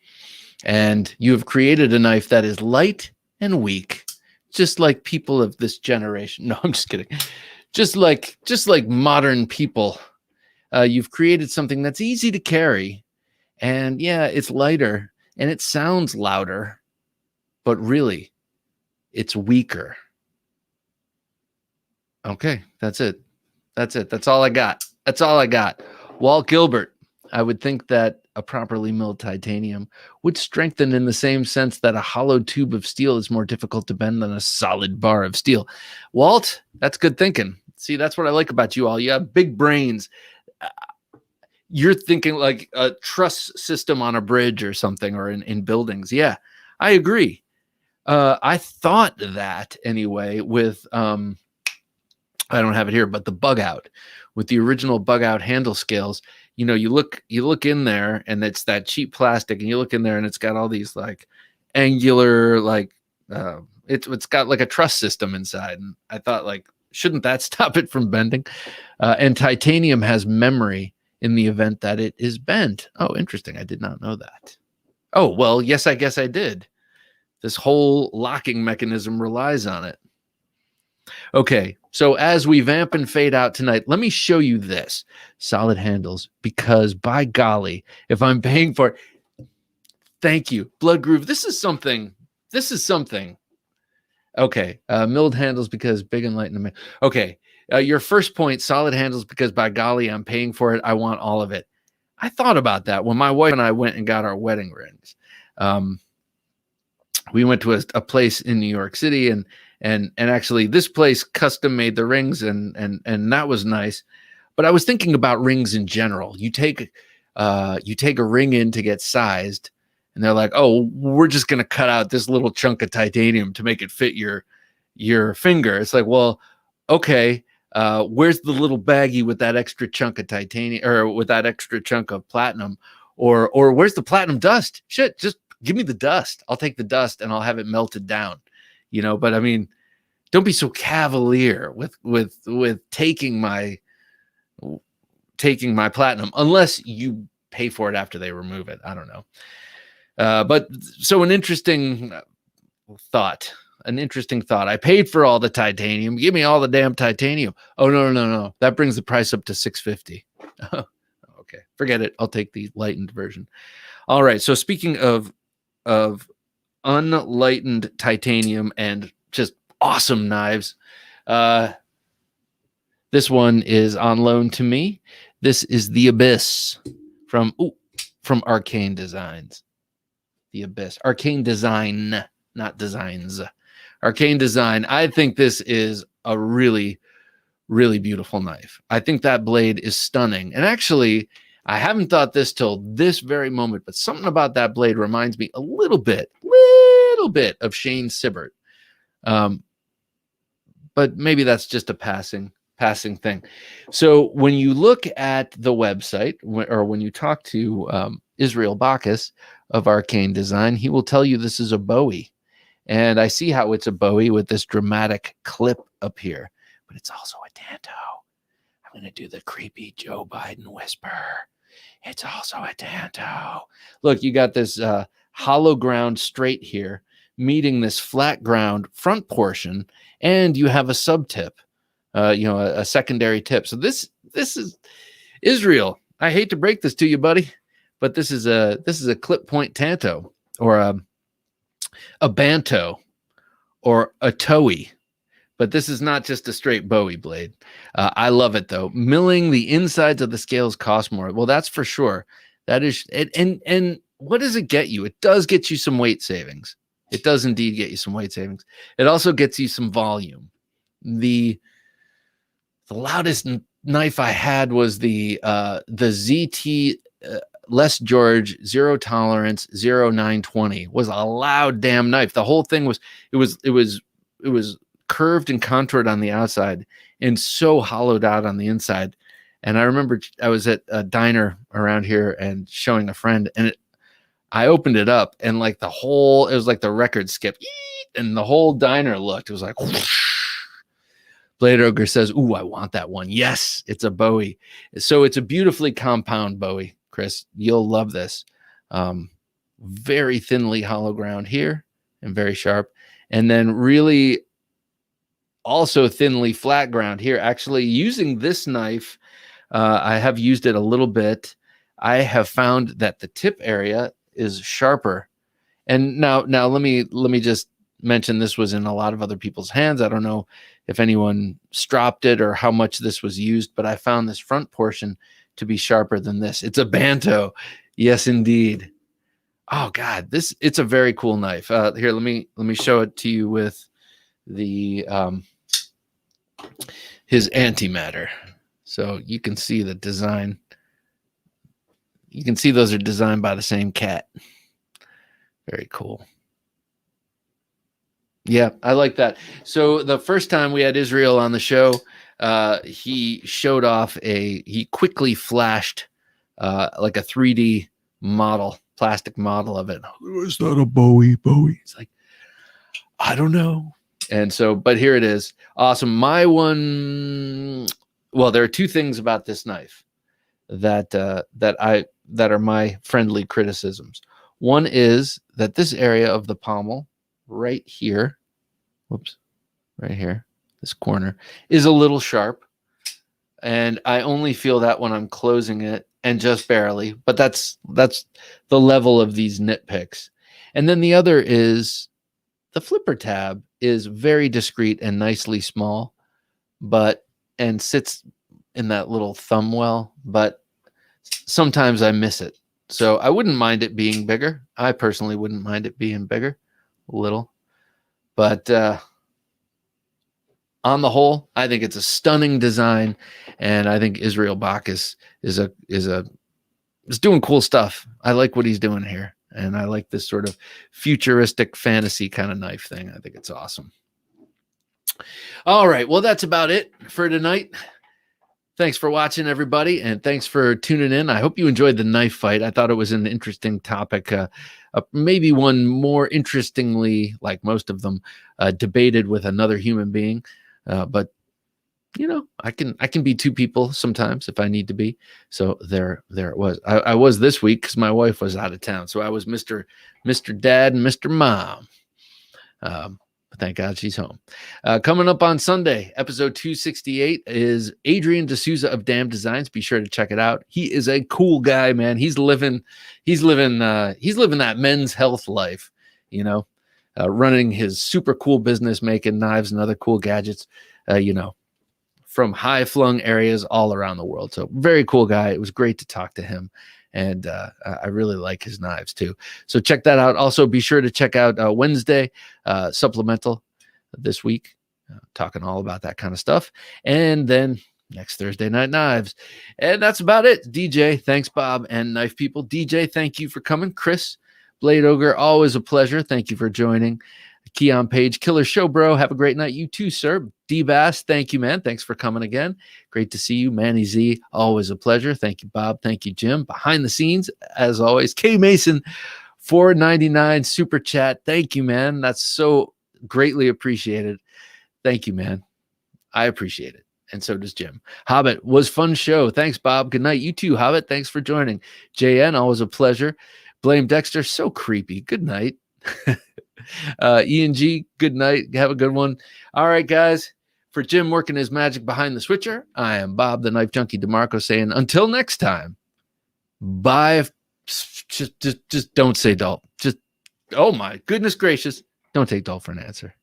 And you have created a knife that is light and weak, just like people of this generation. No, I'm just kidding. Just like modern people. You've created something that's easy to carry. And yeah, it's lighter and it sounds louder, but really, it's weaker. Okay, that's it. That's it. That's all I got. That's all I got. Walt Gilbert. I would think that a properly milled titanium would strengthen in the same sense that a hollow tube of steel is more difficult to bend than a solid bar of steel. Walt, that's good thinking. See, that's what I like about you all. You have big brains. You're thinking like a truss system on a bridge or something, or in buildings. Yeah, I agree. I thought that anyway with, I don't have it here, but the bug out with the original bug out handle scales. You know, you look in there and it's that cheap plastic, and you look in there and it's got all these like angular, like it's got like a truss system inside. And I thought like shouldn't that stop it from bending? And titanium has memory in the event that it is bent. Oh, interesting. I did not know that. Oh, well, yes, I guess I did. This whole locking mechanism relies on it. Okay, so as we vamp and fade out tonight, let me show you this. Solid handles, because by golly, if I'm paying for it, thank you. Blood Groove, this is something. Okay, milled handles because big and light in the middle. Okay, your first point, solid handles because by golly, I'm paying for it. I want all of it. I thought about that when my wife and I went and got our wedding rings. We went to a place in New York City, and actually this place custom made the rings, and that was nice. But I was thinking about rings in general. You take a ring in to get sized, and they're like, "Oh, we're just gonna cut out this little chunk of titanium to make it fit your finger." It's like, well, okay, where's the little baggie with that extra chunk of titanium, or with that extra chunk of platinum, or where's the platinum dust? Shit, just give me the dust. I'll take the dust and I'll have it melted down, but I mean, don't be so cavalier with taking my platinum, unless you pay for it after they remove it. I don't know. But so an interesting thought. I paid for all the titanium. Give me all the damn titanium. Oh, no. That brings the price up to $650. Okay, forget it. I'll take the lightened version. All right. So speaking of unlightened titanium and just awesome knives, this one is on loan to me. This is the Abyss from Arcane Designs. The Abyss. Arcane Design, not designs. Arcane Design. I think this is a really, really beautiful knife. I think that blade is stunning. And actually, I haven't thought this till this very moment, but something about that blade reminds me a little bit of Shane Sibbert. But maybe that's just a passing thing. So when you look at the website, or when you talk to Israel Bacchus of Arcane Design, he will tell you this is a Bowie. And I see how it's a Bowie with this dramatic clip up here, but it's also a Tanto. I'm going to do the creepy Joe Biden whisper. It's also a Tanto. Look, you got this hollow ground straight here, meeting this flat ground front portion, and you have a sub tip, a secondary tip. So this is Israel. I hate to break this to you, buddy, but this is a clip point Tanto, or a Banto, or a Toei. But this is not just a straight Bowie blade. I love it, though. Milling the insides of the scales costs more. Well, that's for sure. That is, and what does it get you? It does get you some weight savings. It does indeed get you some weight savings. It also gets you some volume. The loudest knife I had was the ZT Les George 0 tolerance 0920. Was a loud damn knife. The whole thing was curved and contoured on the outside and so hollowed out on the inside. And I remember I was at a diner around here and showing a friend, and I opened it up, and like it was like the record skip, and the whole diner looked. It was like whoosh. Blade Ogre says, "Ooh, I want that one." Yes, it's a Bowie. So it's a beautifully compound Bowie, Chris. You'll love this. Very thinly hollow ground here and very sharp. And then really also thinly flat ground here. Actually, using this knife, I have used it a little bit. I have found that the tip area is sharper. And now let me just mention, this was in a lot of other people's hands. I don't know if anyone stropped it or how much this was used, but I found this front portion to be sharper than this. It's a Banto. Yes, indeed. Oh God, it's a very cool knife. Here, let me show it to you with the his antimatter, so you can see the design. You can see those are designed by the same cat. Very cool. Yeah, I like that. So the first time we had Israel on the show, he showed off he quickly flashed like a 3D model, plastic model of it. Is that a Bowie? It's like, I don't know. And so, but here it is. Awesome. My one, well, there are two things about this knife that that are my friendly criticisms. One is that this area of the pommel right here, whoops, right here, this corner is a little sharp. And I only feel that when I'm closing it, and just barely, but that's the level of these nitpicks. And then the other is the flipper tab is very discreet and nicely small, and sits in that little thumb well, but sometimes I miss it. So I wouldn't mind it being bigger. I personally wouldn't mind it being bigger, a little. But on the whole, I think it's a stunning design, and I think Israel Bacchus is doing cool stuff. I like what he's doing here, and I like this sort of futuristic fantasy kind of knife thing. I think it's awesome. All right, well, that's about it for tonight. Thanks for watching, everybody, and thanks for tuning in. I hope you enjoyed the knife fight. I thought it was an interesting topic, maybe one more interestingly, like most of them, debated with another human being. But you know, I can be two people sometimes if I need to be. So there it was. I was this week because my wife was out of town, so I was Mr. Dad and Mr. Mom. But thank God she's home. Coming up on Sunday, episode 268 is Adrian D'Souza of Damn Designs. Be sure to check it out. He is a cool guy, man. He's living that men's health life, you know. Running his super cool business, making knives and other cool gadgets, you know, from high flung areas all around the world. So very cool guy. It was great to talk to him. And I really like his knives too. So check that out. Also be sure to check out Wednesday supplemental this week, talking all about that kind of stuff. And then next Thursday Night Knives. And that's about it. DJ, thanks, Bob, and Knife People. DJ, thank you for coming. Chris, Blade Ogre, always a pleasure. Thank you for joining. Keon Page, killer show, bro. Have a great night. You too, sir. D-Bass, thank you, man. Thanks for coming again. Great to see you. Manny Z, always a pleasure. Thank you, Bob. Thank you, Jim. Behind the scenes, as always, K Mason, $4.99 super chat. Thank you, man. That's so greatly appreciated. Thank you, man. I appreciate it. And so does Jim. Hobbit, was fun show. Thanks, Bob. Good night. You too, Hobbit. Thanks for joining. JN, always a pleasure. Blame Dexter, so creepy. Good night. Ian G, good night. Have a good one. All right, guys. For Jim working his magic behind the switcher, I am Bob, the Knife Junkie DeMarco, saying until next time, bye. Just don't say Dalt. Just, oh my goodness gracious, don't take Dalt for an answer.